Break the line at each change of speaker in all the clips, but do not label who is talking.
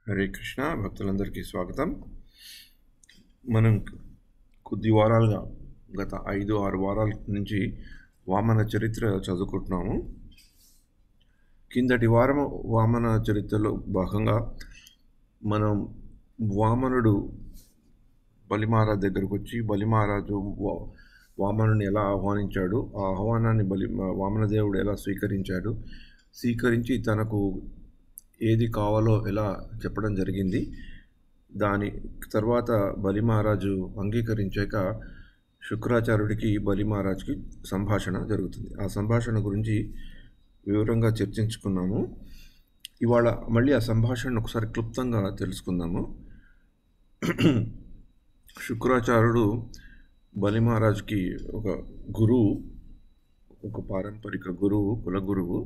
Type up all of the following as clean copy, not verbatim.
హరే కృష్ణ భక్తులందరికీ స్వాగతం. మనం కొద్ది వారాలుగా గత 5-6 వారాల నుంచి వామన చరిత్ర చదువుకుంటున్నాము. కిందటి వారం వామన చరిత్రలో భాగంగా మనం వామనుడు బలిమహారాజు దగ్గరకు వచ్చి బలిమహారాజు వామనుని ఎలా ఆహ్వానించాడు, ఆ ఆహ్వానాన్ని వామనదేవుడు ఎలా స్వీకరించి తనకు ఏది కావాలో ఎలా చెప్పడం జరిగింది. దాని తర్వాత బలిమహారాజు అంగీకరించాక శుక్రాచార్యుడికి బలిమహారాజుకి సంభాషణ జరుగుతుంది. ఆ సంభాషణ గురించి వివరంగా చర్చించుకున్నాము. ఇవాళ మళ్ళీ ఆ సంభాషణను ఒకసారి క్లుప్తంగా తెలుసుకుందాము. శుక్రాచార్యుడు బలిమహారాజుకి ఒక గురువు, ఒక పారంపరిక గురువు, కులగురువు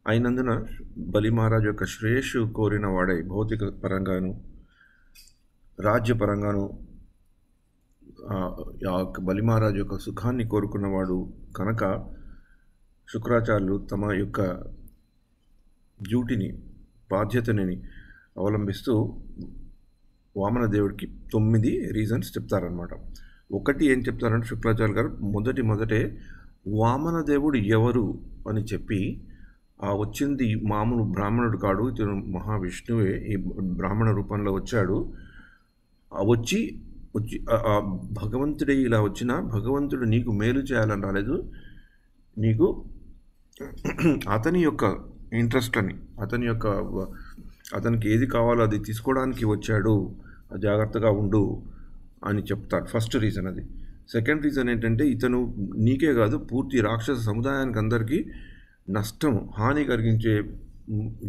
అయినందున బలిమహారాజు యొక్క శ్రేయస్సు కోరిన వాడై భౌతిక పరంగాను రాజ్యపరంగాను బలిమహారాజు యొక్క సుఖాన్ని కోరుకున్నవాడు కనుక శుక్రాచార్యులు తమ యొక్క డ్యూటీని, బాధ్యతని అవలంబిస్తూ వామనదేవుడికి 9 రీజన్స్ చెప్తారనమాట. ఒకటి ఏం చెప్తారంటే శుక్రాచార్య గారు మొదటే వామనదేవుడు ఎవరు అని చెప్పి, వచ్చింది మామూలు బ్రాహ్మణుడు కాడు, ఇతను మహావిష్ణువే ఈ బ్రాహ్మణ రూపంలో వచ్చాడు. వచ్చి భగవంతుడే ఇలా వచ్చిన భగవంతుడు నీకు మేలు చేయాలని రాలేదు, నీకు అతని యొక్క ఇంట్రెస్ట్లని, అతనికి ఏది కావాలో అది తీసుకోవడానికి వచ్చాడు, జాగ్రత్తగా ఉండు అని చెప్తాడు. ఫస్ట్ రీజన్ అది. సెకండ్ రీజన్ ఏంటంటే ఇతను నీకే కాదు పూర్తి రాక్షస సముదాయానికి అందరికీ హాని కలిగించే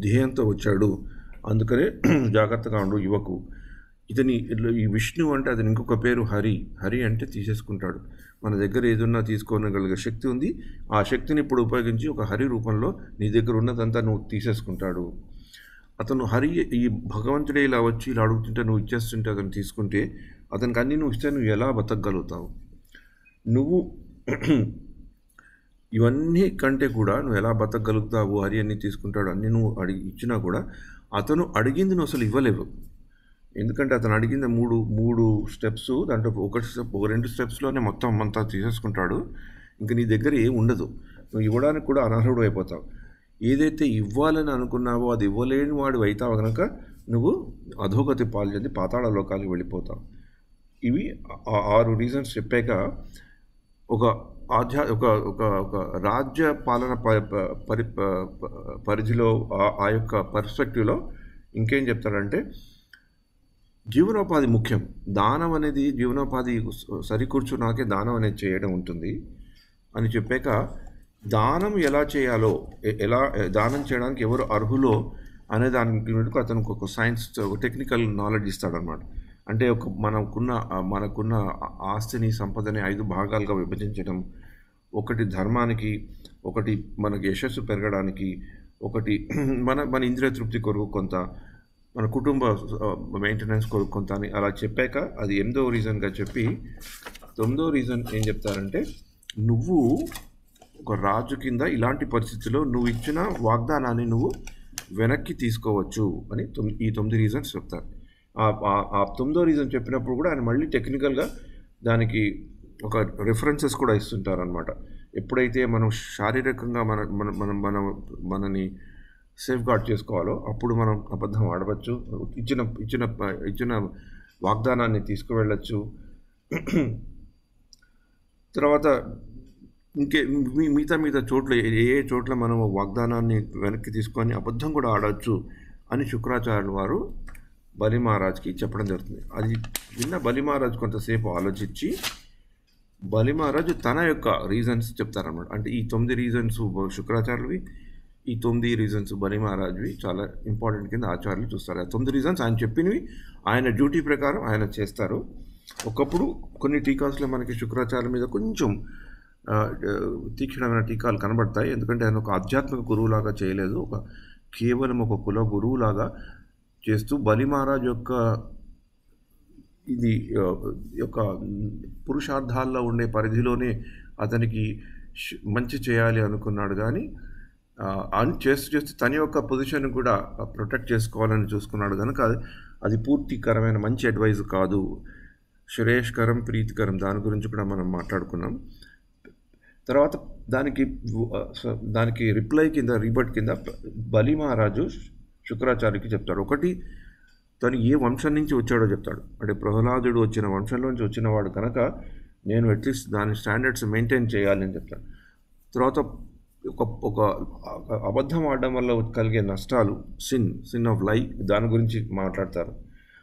ధ్యేయంతో వచ్చాడు, అందుకనే జాగ్రత్తగా ఉండు యువకు. ఈ విష్ణు అంటే అతని ఇంకొక పేరు హరి అంటే తీసేసుకుంటాడు. మన దగ్గర ఏదన్నా తీసుకోగలిగే శక్తి ఉంది, ఆ శక్తిని ఇప్పుడు ఉపయోగించి ఒక హరి రూపంలో నీ దగ్గర ఉన్నదంతా నువ్వు తీసేసుకుంటాడు. అతను ఈ భగవంతుడే ఇలా వచ్చి ఇలా అడుగుతుంటే నువ్వు ఇచ్చేస్తుంటే అతను తీసుకుంటే, అతనికి అన్నీ నువ్వు ఇస్తే నువ్వు ఎలా బతకగలుగుతావు? నువ్వు ఇవన్నీ కంటే కూడా నువ్వు ఎలా బతకగలుగుతావు? హరి అన్నీ తీసుకుంటాడు, అన్నీ నువ్వు ఇచ్చినా కూడా అతను అడిగింది నువ్వు అసలు ఇవ్వలేవు. ఎందుకంటే అతను అడిగింది మూడు స్టెప్స్, దాంట్లో ఒక 2 స్టెప్స్లోనే మొత్తం అంతా తీసేసుకుంటాడు. ఇంక నీ దగ్గర ఏం ఉండదు, నువ్వు ఇవ్వడానికి కూడా అనర్హుడు అయిపోతావు. ఏదైతే ఇవ్వాలని అనుకున్నావో అది ఇవ్వలేని వాడు అవుతావు కనుక నువ్వు అధోగతి పాలు చెంది పాతాళ లోకాలకు వెళ్ళిపోతావు. ఇవి 6 రీజన్స్ చెప్పాక ఒక రాజ్య పాలన పరిధిలో ఆ యొక్క పర్స్పెక్టివ్లో ఇంకేం చెప్తాడంటే జీవనోపాధి ముఖ్యం. దానం అనేది జీవనోపాధి సరికూర్చున్నాకే దానం అనేది చేయడం ఉంటుంది అని చెప్పాక దానం ఎలా చేయాలో, ఎలా దానం చేయడానికి ఎవరు అర్హులో అనే దానికి అతను ఒక సైన్స్, ఒక టెక్నికల్ నాలెడ్జ్ ఇస్తాడనమాట. అంటే మనకున్న ఆస్తిని, సంపదని 5 భాగాలుగా విభజించడం. ఒకటి ధర్మానికి, ఒకటి మనకి యశస్సు పెరగడానికి, ఒకటి మన ఇంద్రియ తృప్తి కొరకు కొంత, మన కుటుంబ మెయింటెనెన్స్ కొరకు కొంత అని అలా చెప్పాక అది 8వ రీజన్గా చెప్పి 9వ రీజన్ ఏం చెప్తారంటే నువ్వు ఒక రాజు కింద ఇలాంటి పరిస్థితుల్లో నువ్వు ఇచ్చిన వాగ్దానాన్ని నువ్వు వెనక్కి తీసుకోవచ్చు అని ఈ 9 రీజన్స్ చెప్తారు. ఆ 9వ రీజన్ చెప్పినప్పుడు కూడా ఆయన మళ్ళీ టెక్నికల్గా దానికి ఒక రిఫరెన్సెస్ కూడా ఇస్తుంటారనమాట. ఎప్పుడైతే మనం శారీరకంగా మనని సేఫ్ గార్డ్ చేసుకోవాలో అప్పుడు మనం అబద్ధం ఆడవచ్చు, ఇచ్చిన వాగ్దానాన్ని తీసుకువెళ్ళచ్చు. తర్వాత మిగతా చోట్ల ఏ చోట్ల మనం వాగ్దానాన్ని వెనక్కి తీసుకొని అబద్ధం కూడా ఆడవచ్చు అని శుక్రాచార్యుల వారు బలిమహారాజుకి చెప్పడం జరుగుతుంది. అది విన్న బలిమహారాజు కొంతసేపు ఆలోచించి బలిమహారాజు తన యొక్క రీజన్స్ చెప్తారన్నమాట. అంటే ఈ 9 రీజన్స్ శుక్రాచార్యులవి, ఈ 9 రీజన్స్ బలిమహారాజువి చాలా ఇంపార్టెంట్ కింద ఆచార్యులు చూస్తారు. ఆ 9 రీజన్స్ ఆయన చెప్పినవి ఆయన డ్యూటీ ప్రకారం ఆయన చేస్తారు. ఒకప్పుడు కొన్ని టీకాస్లో మనకి శుక్రాచార్యుల మీద కొంచెం తీక్షణమైన టీకాలు కనబడతాయి. ఎందుకంటే ఆయన ఒక ఆధ్యాత్మిక గురువులాగా చేయలేదు, కేవలం ఒక కుల గురువులాగా చేస్తూ బలిమహారాజు యొక్క పురుషార్థాల్లో ఉండే పరిధిలోనే అతనికి మంచి చేయాలి అనుకున్నాడు. కానీ అని చేస్తూ తన యొక్క పొజిషన్ కూడా ప్రొటెక్ట్ చేసుకోవాలని చూసుకున్నాడు కనుక అది పూర్తికరమైన మంచి అడ్వైజ్ కాదు. శ్రేయస్కరం ప్రీతికరం దాని గురించి కూడా మనం మాట్లాడుకున్నాం. తర్వాత దానికి రిప్లై కింద రీబట్ కింద బలి మహారాజు శుక్రాచార్యకి చెప్తాడు. ఒకటి, తను ఏ వంశం నుంచి వచ్చాడో చెప్తాడు. అంటే ప్రహ్లాదుడు వచ్చిన వంశంలోంచి వచ్చినవాడు కనుక నేను అట్లీస్ట్ దాని స్టాండర్డ్స్ మెయింటైన్ చేయాలి అని చెప్తాడు. తర్వాత ఒక అబద్ధం ఆడడం వల్ల కలిగే నష్టాలు, సిన్ ఆఫ్ లై, దాని గురించి మాట్లాడతారు.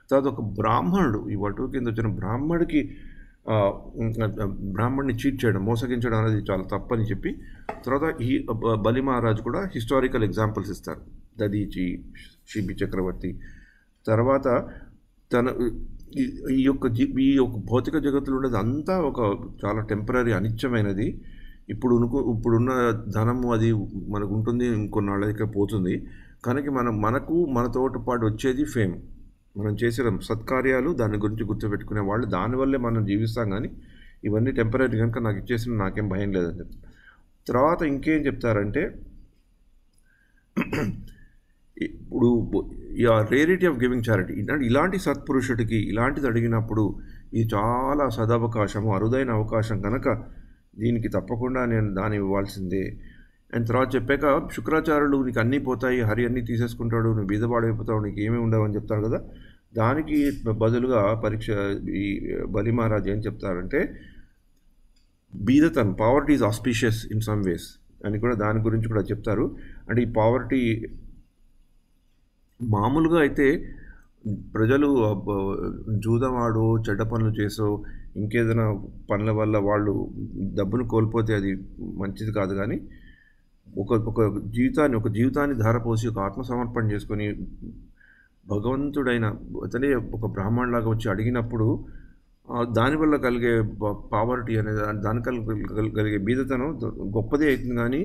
తర్వాత ఒక బ్రాహ్మణుడు, ఈ వటువు కింద వచ్చిన బ్రాహ్మణ్ణి చీట్ చేయడం, మోసగించడం అనేది చాలా తప్పని చెప్పి తర్వాత ఈ బలి మహారాజు కూడా హిస్టారికల్ ఎగ్జాంపుల్స్ ఇస్తారు. దదీచి, శిబి చక్రవర్తి. తర్వాత ఈ యొక్క భౌతిక జగత్తులో ఉండేది అంతా ఒక చాలా టెంపరీ, అనిత్యమైనది. ఇప్పుడున్న ధనము అది మనకు ఉంటుంది, ఇంకొన్నాళ్ళకి పోతుంది. కనుక మనతో పాటు వచ్చేది ఫేమ్. మనం చేసిన సత్కార్యాలు, దాని గురించి గుర్తుపెట్టుకునే వాళ్ళు, దానివల్లే మనం జీవిస్తాం. కానీ ఇవన్నీ టెంపరీ కనుక నాకు ఇచ్చేసిన నాకేం భయం లేదని చెప్తారు. తర్వాత ఇంకేం చెప్తారంటే ఇప్పుడు రేరిటీ ఆఫ్ గివింగ్ చారిటీ, ఇలాంటి సత్పురుషుడికి ఇలాంటిది అడిగినప్పుడు ఇది చాలా సదవకాశము, అరుదైన అవకాశం కనుక దీనికి తప్పకుండా నేను దాన్ని ఇవ్వాల్సిందే. అండ్ తర్వాత చెప్పాక శుక్రాచార్యులు నీకు అన్నీ పోతాయి, హరి అన్నీ తీసేసుకుంటాడు, నువ్వు బీదవాడైపోతావు, నీకు ఏమీ ఉండవు అని చెప్తారు కదా. దానికి బదులుగా ఈ బలి మహారాజ్ ఏం చెప్తారంటే బీదతనం, poverty is auspicious in some ways అని కూడా దాని గురించి కూడా చెప్తారు. అంటే ఈ పావర్టీ మామూలుగా అయితే ప్రజలు జూదమాడో, చెడ్డ పనులు చేసో, ఇంకేదైనా పనుల వల్ల వాళ్ళు డబ్బును కోల్పోతే అది మంచిది కాదు. కానీ ఒక జీవితాన్ని ధారపోసి ఒక ఆత్మసమర్పణ చేసుకొని భగవంతుడైన అతనే ఒక బ్రాహ్మణులాగా వచ్చి అడిగినప్పుడు దానివల్ల కలిగే పావర్టీ అనేది, దాని కలిగే బీదతనం గొప్పదే అవుతుంది కానీ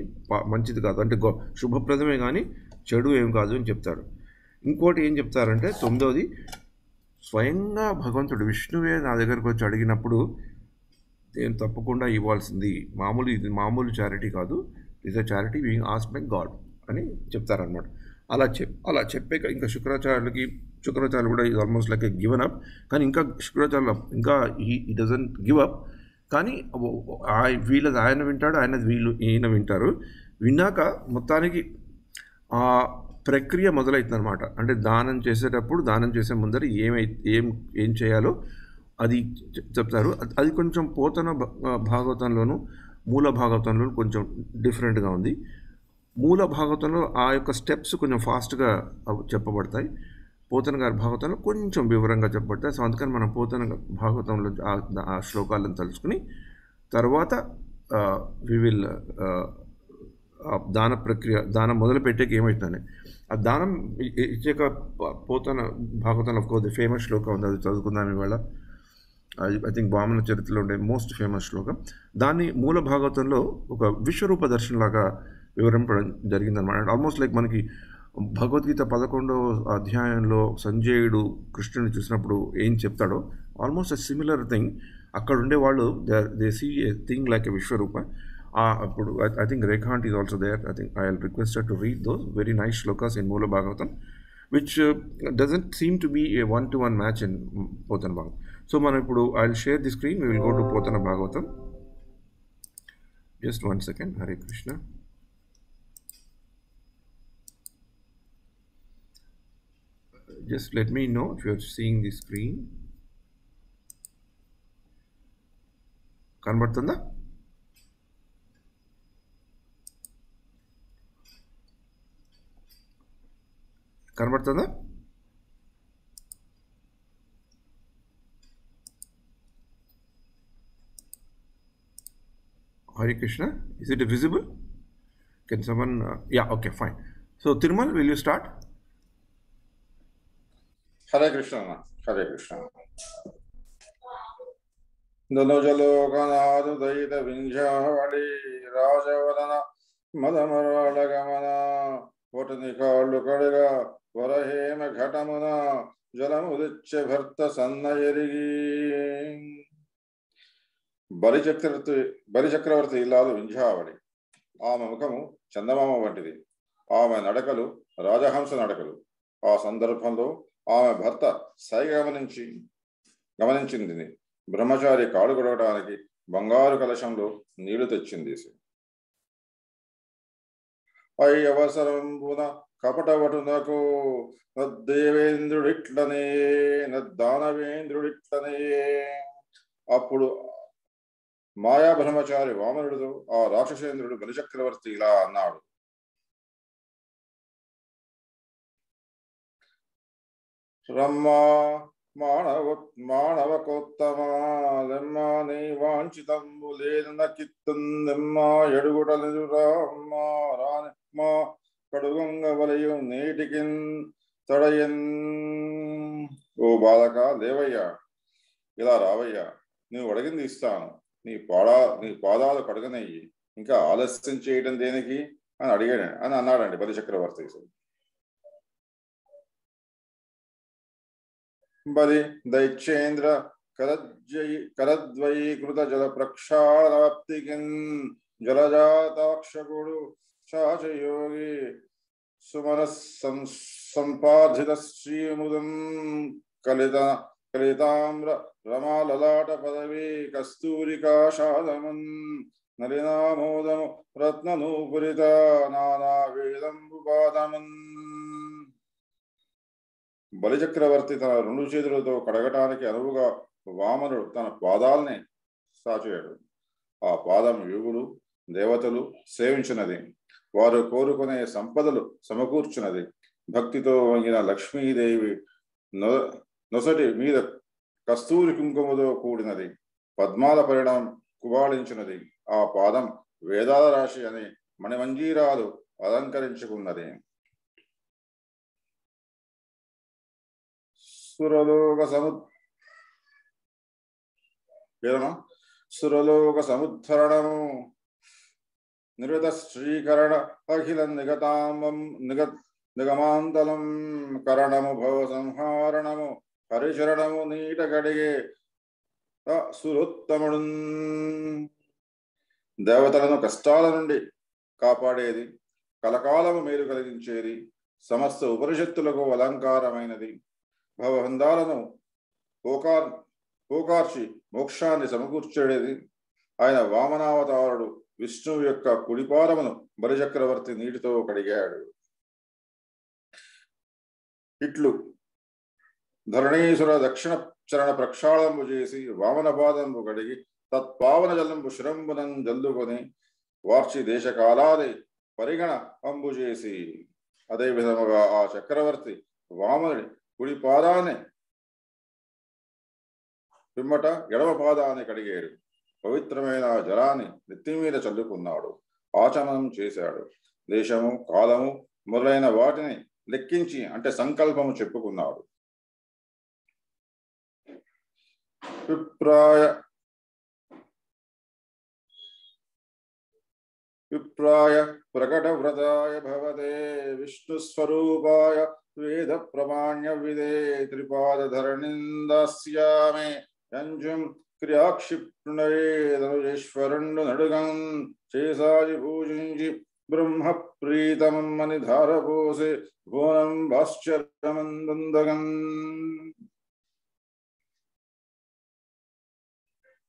మంచిది కాదు. అంటే శుభప్రదమే కానీ చెడు ఏం కాదు అని చెప్తారు. ఇంకోటి ఏం చెప్తారంటే 9ది, స్వయంగా భగవంతుడు విష్ణువే నా దగ్గరకు వచ్చి అడిగినప్పుడు నేను తప్పకుండా ఇవ్వాల్సింది. ఇది మామూలు చారిటీ కాదు, is a charity being asked by God అని చెప్తారనమాట. అలా చెప్పాక ఇంకా శుక్రాచార్యులు కూడా ఇది ఆల్మోస్ట్ లైక్ ఏ గివన్ అప్. కానీ ఇంకా శుక్రాచార్యులు ఇంకా ఈ డజంట్ గివ్ అప్. కానీ వీళ్ళది ఆయన వింటాడు, ఈయన వింటారు. విన్నాక మొత్తానికి ఆ ప్రక్రియ మొదలవుతుంది అనమాట. అంటే దానం చేసే ముందర ఏం చేయాలో అది చెప్తారు. అది కొంచెం పోతన భాగవతంలోను మూల భాగవతంలోను కొంచెం డిఫరెంట్గా ఉంది. మూల భాగవతంలో ఆ యొక్క స్టెప్స్ కొంచెం ఫాస్ట్గా చెప్పబడతాయి, పోతన గారి భాగవతంలో కొంచెం వివరంగా చెప్పబడతాయి. సో అందుకని మనం పోతన భాగవతంలో ఆ శ్లోకాలను తలుచుకుని తర్వాత వి విల్ దానం మొదలుపెట్టేకి ఏమవుతుంది, ఆ దానం ఇచ్చాక పోతన భాగవతంలో ఒక ఫేమస్ శ్లోకం ఉంది, అది చదువుకుందాం ఇవాళ. ఐ థింక్ వామన చరిత్రలో ఉండే మోస్ట్ ఫేమస్ శ్లోకం. దాన్ని మూల భాగవతంలో ఒక విశ్వరూప దర్శనంలాగా వివరింపడం జరిగిందనమాట. ఆల్మోస్ట్ లైక్ మనకి భగవద్గీత 11వ అధ్యాయంలో సంజయుడు కృష్ణుని చూసినప్పుడు ఏం చెప్తాడో ఆల్మోస్ట్ ఎ సిమిలర్ థింగ్. అక్కడ ఉండే వాళ్ళు they see a thing like a Vishwarupa. అప్పుడు I think Rekhant is also there. I think I'll request her to read those very nice shlokas in Moola Bhagavatam, which doesn't seem to be a one-to-one match in Potana Bhagavatam. So I'll share the screen. We will go to Potana Bhagavatam. Just one second. Hare Krishna. Just let me know if you're seeing the screen. Kanbartanda? కనబడుతుందా? Hare Krishna. Is it visible? Can someone? Yeah, okay, fine. So Thirumal, will you start?
Hare Krishna. Hare Krishna. Dhanujalokanadu daita vinjavadi rajavadana madamaralagamana votanikallu kadiga varahema ghatamuna jalamudichya bharta sannayarigi. బలి చక్రవర్తి ఇల్లాలు వింధ్యావళి. ఆమె ముఖము చందమామ వంటిది, ఆమె నడకలు రాజహంస నడకలు. ఆ సందర్భంలో ఆమె భర్త సైగ గమనించింది. బ్రహ్మచారి కాడు కొడవడానికి బంగారు కలశంలో నీళ్లు తెచ్చింది. పై అవసరంబున కపటవటునకు నద్దేవేంద్రుడిట్లనే నద్దానవేంద్రుడిట్లనే. అప్పుడు మాయా బ్రహ్మచారి వామనుడితో ఆ రాక్షసేంద్రుడు బలిచక్రవర్తి ఇలా అన్నాడు: రమ్మా మానవకోత్తమా నీ వాంఛితంబు లేదన కిత్తుందెమ్మా ఎడుగుటలురామ్మా రానిమ్మా కడుగొంగ వలయు నేటికిన్ తడయన్. ఓ బాలక, లేవయ్యా, ఇలా రావయ్యా, నువ్వు అడిగింది ఇస్తాను, నీ పాదాలు కడగనయ్యి, ఇంకా ఆలస్యం చేయడం దేనికి అని అన్నాడండి బలిచక్రవర్తి. బలి దైత్యేంద్ర కరద్వయీకృత జల ప్రక్షాళనప్తికిన్ జలజాతాక్షకుడు చాచయోగి సుమన సంపార్ధిత శ్రీముదం కలితామ్ర రమాలలాట పదవి కస్తూరికాషాదమన్ నలినామోదము రత్ననూపురిత నానా వేదంబు పాదమన్. బలిచక్రవర్తి తన రెండు చేతులతో కడగటానికి అనువుగా వామనుడు తన పాదాల్ని సాచాడు. ఆ పాదం యోగులు దేవతలు సేవించినది, వారు కోరుకునే సంపదలు సమకూర్చున్నది. భక్తితో వంగిన లక్ష్మీదేవి నొసటి మీద కస్తూరి కుంకుమతో కూడినది, పద్మాల పరిణామం కుబాళించినది. ఆ పాదం వేదాల రాశి అనే మణిమంజీరాలు అలంకరించుకున్నది. సురలోక సముద్ధరణము నిరుత శ్రీకరణ అఖిల నిగమాంతలం కరణము భవ సంహారణము హరిచరణము నీట కడిగే సురోత్తముడు. దేవతలను కష్టాల నుండి కాపాడేది, కలకాలము మేలు కలిగించేది, సమస్త ఉపనిషత్తులకు అలంకారమైనది, భవబంధాలను పోకార్చి మోక్షాన్ని సమకూర్చేది. ఆయన వామనావతారుడు విష్ణువు యొక్క కుడిపాదమును బలిచక్రవర్తి నీటితో కడిగాడు. ఇట్లు ధరణీసుర దక్షిణ చరణ ప్రక్షాళంబు చేసి వామన పాదంబు కడిగి తత్పావన జలంబు శిరంబునం జల్లుకొని వార్చి దేశకాలాది పరిగణ అంబు చేసి, అదే విధముగా ఆ చక్రవర్తి వామనుడి కుడి పాదాన్ని పిమ్మట ఎడమ పాదాన్ని కడిగాడు. పవిత్రమైన జలాన్ని నెత్తి మీద చల్లుకున్నాడు, ఆచమనం చేశాడు. దేశము కాలము మొదలైన వాటిని లెక్కించి అంటే సంకల్పము చెప్పుకున్నాడు. విప్రాయ ప్రకట వ్రతాయ భవతే విష్ణుస్వరూపాయ వేద ప్రమాణ్య విదే త్రిపాదధరణిందాస్యామే యంజుం క్రియాక్షిప్ణయేదనుజేశ్వరుండు నడుగం చేసాజి పూజించి బ్రహ్మ ప్రీతమని ధారపోసే భువనం భాస్చరమందుందగం.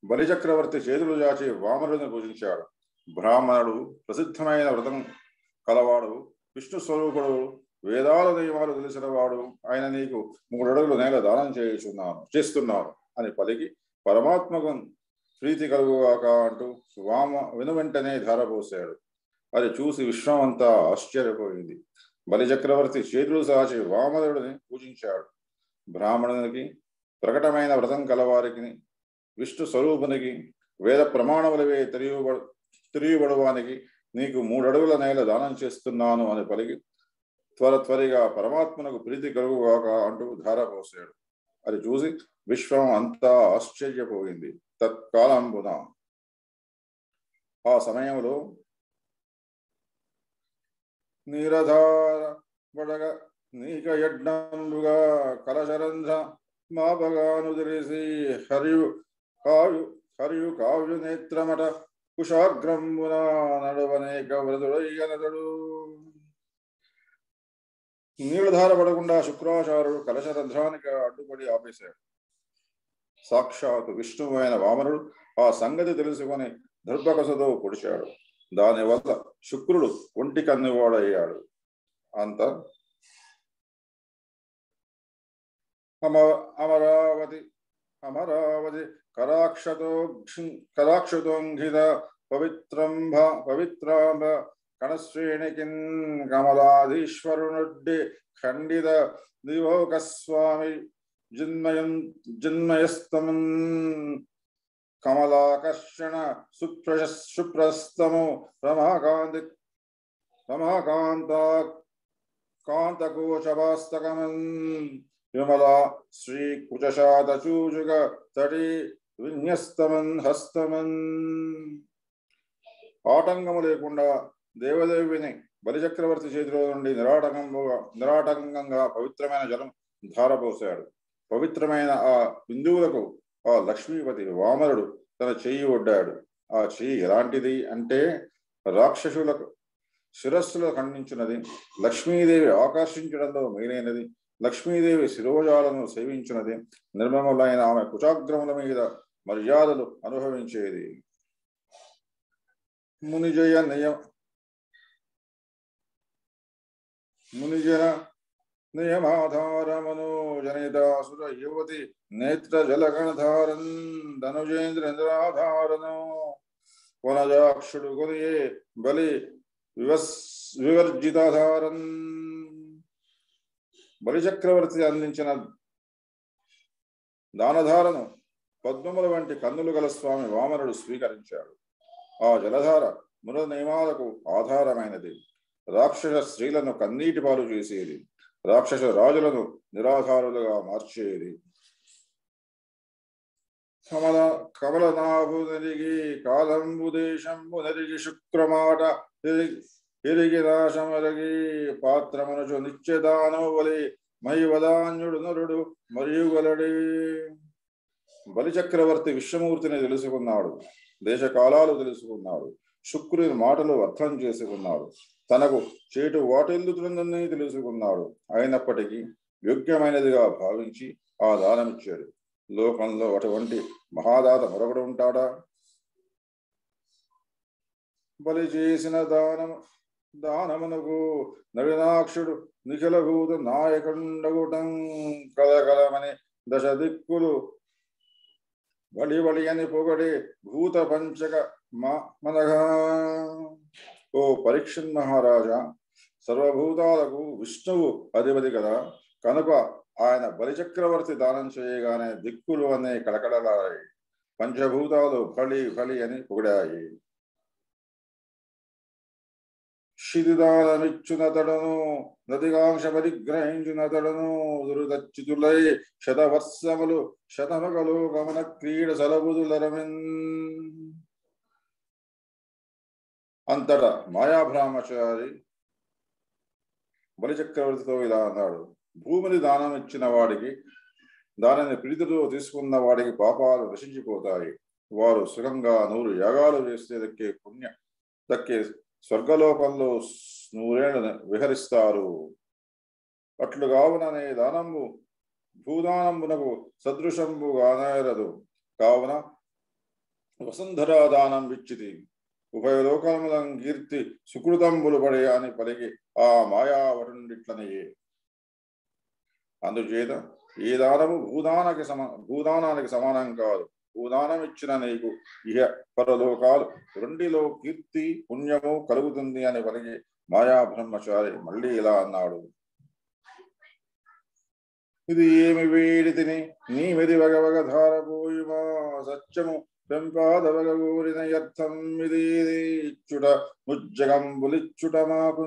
బలిచక్రవర్తి చేతులు జాచి వామనుడిని పూజించాడు. బ్రాహ్మణుడు ప్రసిద్ధమైన వ్రతం కలవాడు, విష్ణు స్వరూపుడు, వేదాల నియమాలు తెలిసినవాడు, ఆయన నీకు 3 అడుగుల నేల దానం చేస్తున్నాను అని పలికి పరమాత్మకు ప్రీతి కలుగుగాక అంటూ వెనువెంటనే ధారపోసాడు. అది చూసి విశ్వమంతా ఆశ్చర్యపోయింది. బలిచక్రవర్తి చేతులు సాచి వామనుడిని పూజించాడు. బ్రాహ్మణునికి, ప్రకటమైన వ్రతం కలవారికి, విష్ణు స్వరూపునికి, వేద ప్రమాణములవే తెలియబడువానికి నీకు 3 అడుగుల నేల దానం చేస్తున్నాను అని పలికి త్వరగా పరమాత్మనకు ప్రీతి కలుగుగాక అంటూ ధారపోసాడు. అది చూసి విశ్వం అంతా ఆశ్చర్యపోయింది. తత్కాలంబున ఆ సమయంలో నీరధార బడగ నీక యజ్ఞంబుగా కలశరంధ్ర మాపగాను తెలిసి హరియు కావ్యు నేత్రమట కుశాగ్రమున నడువనేక వ్రతుడయ్యనతడు. నీళ్లు ధారపడకుండా శుక్రాచార్యుడు కలశరంధ్రానికి అడ్డుపడి ఆపేశాడు. సాక్షాత్ విష్ణువు అయిన వామనుడు ఆ సంగతి తెలుసుకొని దర్భకసతో పొడిచాడు. దానివల్ల శుక్రుడు ఒంటి కన్నువాడయ్యాడు. అంత అమరావతి కరాక్షతోంఘిత పవిత్రాంబ కణశ్రేణికిన్ కమలాధీశ్వరునుడ్డి ఖండిత దివోకస్వామి జిన్మయస్తమన్ కమలాకర్షణ సుప్రస్తము కాంతకోశవాస్తకమన్ విమలా శ్రీ కుచశాతచూజుగ తటి విన్యస్తమన్ హస్తమన్. ఆటంకము లేకుండా దేవదేవిని బలిచక్రవర్తి చేతిలో నుండి నిరాటంకంగా పవిత్రమైన జలం ధారపోశాడు. పవిత్రమైన ఆ బిందువులకు ఆ లక్ష్మీపతి వామనుడు తన చెయ్యి ఒడ్డాడు. ఆ చెయ్యి ఎలాంటిది అంటే రాక్షసులకు శిరస్సులు ఖండించినది, లక్ష్మీదేవి ఆకర్షించడంలో మేలైనది, లక్ష్మీదేవి శిరోజాలను సేవించినది, నిర్మలమైన ఆమె కుచాగ్రముల మీద మర్యాదలు అనుభవించేది. మునిజన నియమాధారమనోజనితాసుర యువతి నేత్ర జలగణధారన్ ధనుజేంద్రేంద్రాధారను వనజాక్షుడు కొనియే బలి వివర్జితాధారన్. బలిచక్రవర్తి అందించిన దానధారను పద్మముల వంటి కన్నులు గల స్వామి వామనుడు స్వీకరించాడు. ఆ జలధార మృత నియమాలకు ఆధారమైనది. రాక్షస స్త్రీలను కన్నీటి పాలు చేసేది, రాక్షస రాజులను నిరాధారులుగా మార్చేది. కమలనాభు నెరిగి కాలంబు దేశంబు నెరిగి శుక్రమాట ఎరిగి నాశమరిగి పాత్రమనుచు నిత్యదానోవలి మహివదాన్యుడు నరుడు మరియు గలడి. బలిచక్రవర్తి విశ్వమూర్తిని తెలుసుకున్నాడు, దేశకాలాలు తెలుసుకున్నాడు, శుక్రుని మాటలు అర్థం చేసుకున్నాడు, తనకు చేటు వాటిల్లుతుందని తెలుసుకున్నాడు. అయినప్పటికీ యోగ్యమైనదిగా భావించి ఆ దానమిచ్చాడు. లోకంలో అటువంటి మహాదాత మరొకడు ఉంటాడా? బలి చేసిన దానమునకు నవీనాక్షుడు నిఖిలభూత నాయకుండగుటం కలకలమని దశ దిక్కులు బలి బలి అని పొగడి భూత పంచక మనగా. ఓ పరీక్షణ్ మహారాజా, సర్వభూతాలకు విష్ణువు అధిపతి కదా, కనుక ఆయన బలిచక్రవర్తి దానం చేయగానే దిక్కులు అనే కలకలలాయి, పంచభూతాలు ఫలి ఫలి అని పొగిడాయి. శిథిదానమిచ్చునతడను నదిగాంశ పరిగ్రహించునతడను దురుదచ్యుతులై శతవర్షములు శతమగలు గమన క్రీడ సలబుదులరమిన్. అంతటా మాయాబ్రహ్మచారి బలిచక్రవర్తితో ఇలా అన్నాడు: భూమిని దానం ఇచ్చిన వాడికి, దానిని ప్రీతితో తీసుకున్న వాడికి పాపాలు నశించిపోతాయి. వారు సుఖంగా 100 యాగాలు చేస్తే దక్కే స్వర్గలోకంలో 100 ఏళ్ళు విహరిస్తారు. అట్లు కావుననే దానంబు భూదానంబునకు సదృశంబు గానేరదు. కావున వసుంధరా దానం విచ్చితి, ఉభయ లోకములం కీర్తి సుకృతంబులు పడే అని పలికి ఆ మాయావరుండిట్లనయే. అందుచేత ఏ దానము భూదానానికి సమానం కాదు. భూదానం ఇచ్చిన నీకు ఇహ పరలోకాలు రెండిలో కీర్తి పుణ్యము కలుగుతుంది అని పలికి మాయా బ్రహ్మచారి మళ్ళీ ఇలా అన్నాడు: ఇది ఏమి వేడి తిని నీ మెది వగవగ ధారపోయుమా సత్యము పెంపాదవగూరిన అర్థం ఇది ఇచ్చుట ముజ్జగంబులిచ్చుట మాకు.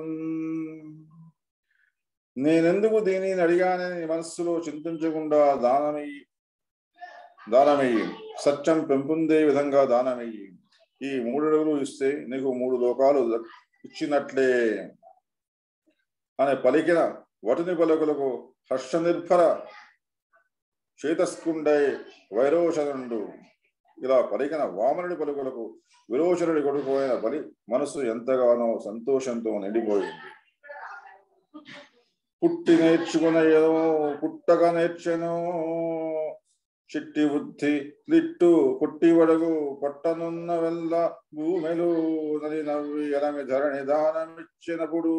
నేనెందుకు దీనిని అడిగానని మనస్సులో చింతించకుండా దానమయ్యి సత్యం పెంపొందే విధంగా దానమయ్యి. ఈ 3 అడుగులు ఇస్తే నీకు 3 లోకాలు ఇచ్చినట్లే అని పలికిన వటుని పలుకులకు హర్షనిర్భర చేతస్కుండై వైరోషనుండు ఇలా పలికిన వామనుడి పలుకులకు విరోచనుడి కొడుకు అయిన బలి మనస్సు ఎంతగానో సంతోషంతో నిండిపోయింది. పుట్టి నేర్చుకునేయను పుట్టగా నేర్చెను చిట్టి బుద్ధి లిట్టు పుట్టి వడగు పట్టనున్న వెళ్ళ భూమిలో నది నవ్వి ఎనమి ధరణి దానమిచ్చినప్పుడు.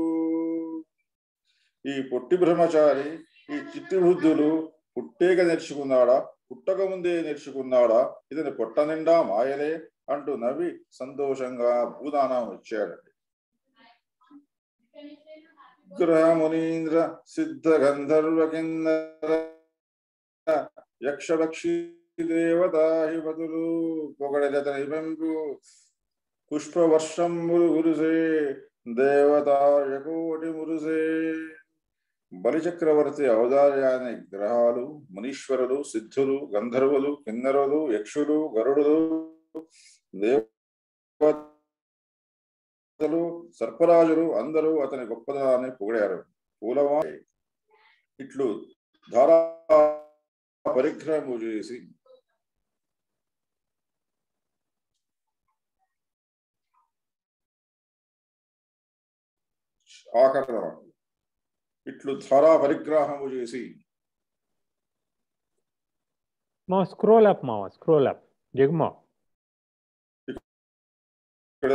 ఈ పొట్టి బ్రహ్మచారి ఈ చిట్టి బుద్ధులు పుట్టేగా నేర్చుకున్నాడా, పుట్టక ముందే నేర్చుకున్నాడా, ఇతని పొట్ట నిండా మాయలే అంటూ నవ్వి సంతోషంగా భూదానం ఇచ్చాడండి. గ్రహ మునీంద్ర సిద్ధ గంధర్వ కిన్నర యక్షపక్షి దేవతాహిపతులు పొగడతని పెంపు పుష్పవర్షంబులు గురుసే దేవతాయకోటి మురుసే. బలిచక్రవర్తి ఔదార్యాన్ని గ్రహాలు, మునీశ్వరులు, సిద్ధులు, గంధర్వులు, కిన్నరులు, యక్షులు, గరుడులు, దేవతలు, సర్పరాజులు అందరూ అతని గొప్పదనాన్ని పొగిడారు. పూలమా ఇట్లు ధారా పరిగ్రహము చేసి ఆకరణ ఇట్లు ధారా పరిగ్రహము చేసి
మా స్క్రోల్ అప్ జగమా
ఇక్కడ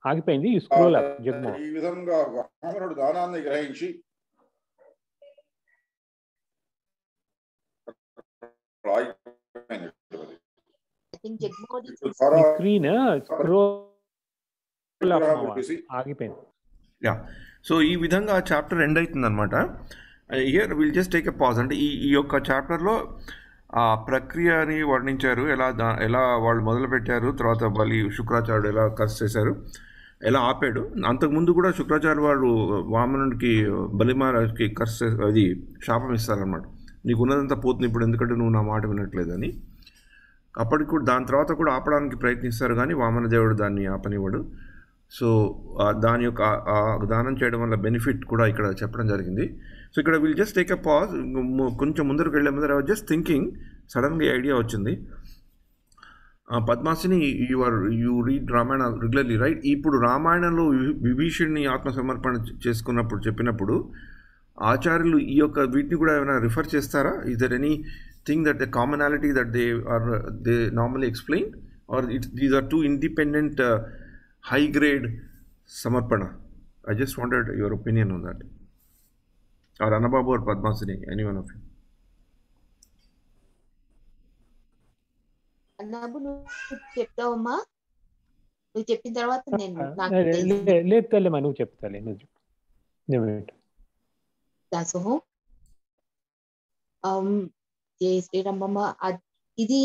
ఆగిపోయింది. స్క్రోల్ అప్ జగమా.
ఈ విధంగా వామనుడు దానాన్ని గ్రహించి
స్క్రీన్ స్క్రోల్ అప్ ఆగిపోయింది.
యా, సో ఈ విధంగా చాప్టర్ ఎండ్ అవుతుంది అనమాట. Here will just take a pause. అంటే ఈ యొక్క చాప్టర్లో ఆ ప్రక్రియని వర్ణించారు, ఎలా వాళ్ళు మొదలుపెట్టారు, తర్వాత బలి శుక్రాచార్యుడు ఎలా కర్స్ చేశారు, ఎలా ఆపాడు. అంతకుముందు కూడా శుక్రాచార్య వాళ్ళు వామనుడికి బలిమారాజుకి కర్స్ అది శాపం ఇస్తారనమాట, నీకు ఉన్నదంతా పోతుంది ఇప్పుడు ఎందుకంటే నువ్వు నా మాట వినట్లేదని. అప్పటికి కూడా దాని తర్వాత కూడా ఆపడానికి ప్రయత్నిస్తారు కానీ వామనదేవుడు దాన్ని ఆపనివ్వడు. సో దాని యొక్క దానం చేయడం వల్ల బెనిఫిట్ కూడా ఇక్కడ చెప్పడం జరిగింది. సో ఇక్కడ will just take a pause. కొంచెం ముందరకు వెళ్ళే ముందర ఐ వాజ్ జస్ట్ థింకింగ్, సడన్గా ఐడియా వచ్చింది. Padmasini, you read Ramayana regularly right? ఇప్పుడు రామాయణంలో విభీషణ్ణి ఆత్మసమర్పణ చేసుకున్నప్పుడు చెప్పినప్పుడు ఆచార్యులు ఈ యొక్క వీటిని కూడా ఏమైనా రిఫర్ చేస్తారా? Is there anything that the commonality that they normally explain, or these are two independent high grade samarpana? I just wanted your opinion on that, or Annababu or Padmasini, any one of you.
అన్నాబు నువ్వు చెప్తావమ్మా, నువ్వు చెప్పిన తర్వాత నేను
లేదు తల్లమ్మా, నువ్వు చెప్తాలే, నువ్వు చెప్పు.
దాసోహం జై శ్రీరామమ్మ. ఇది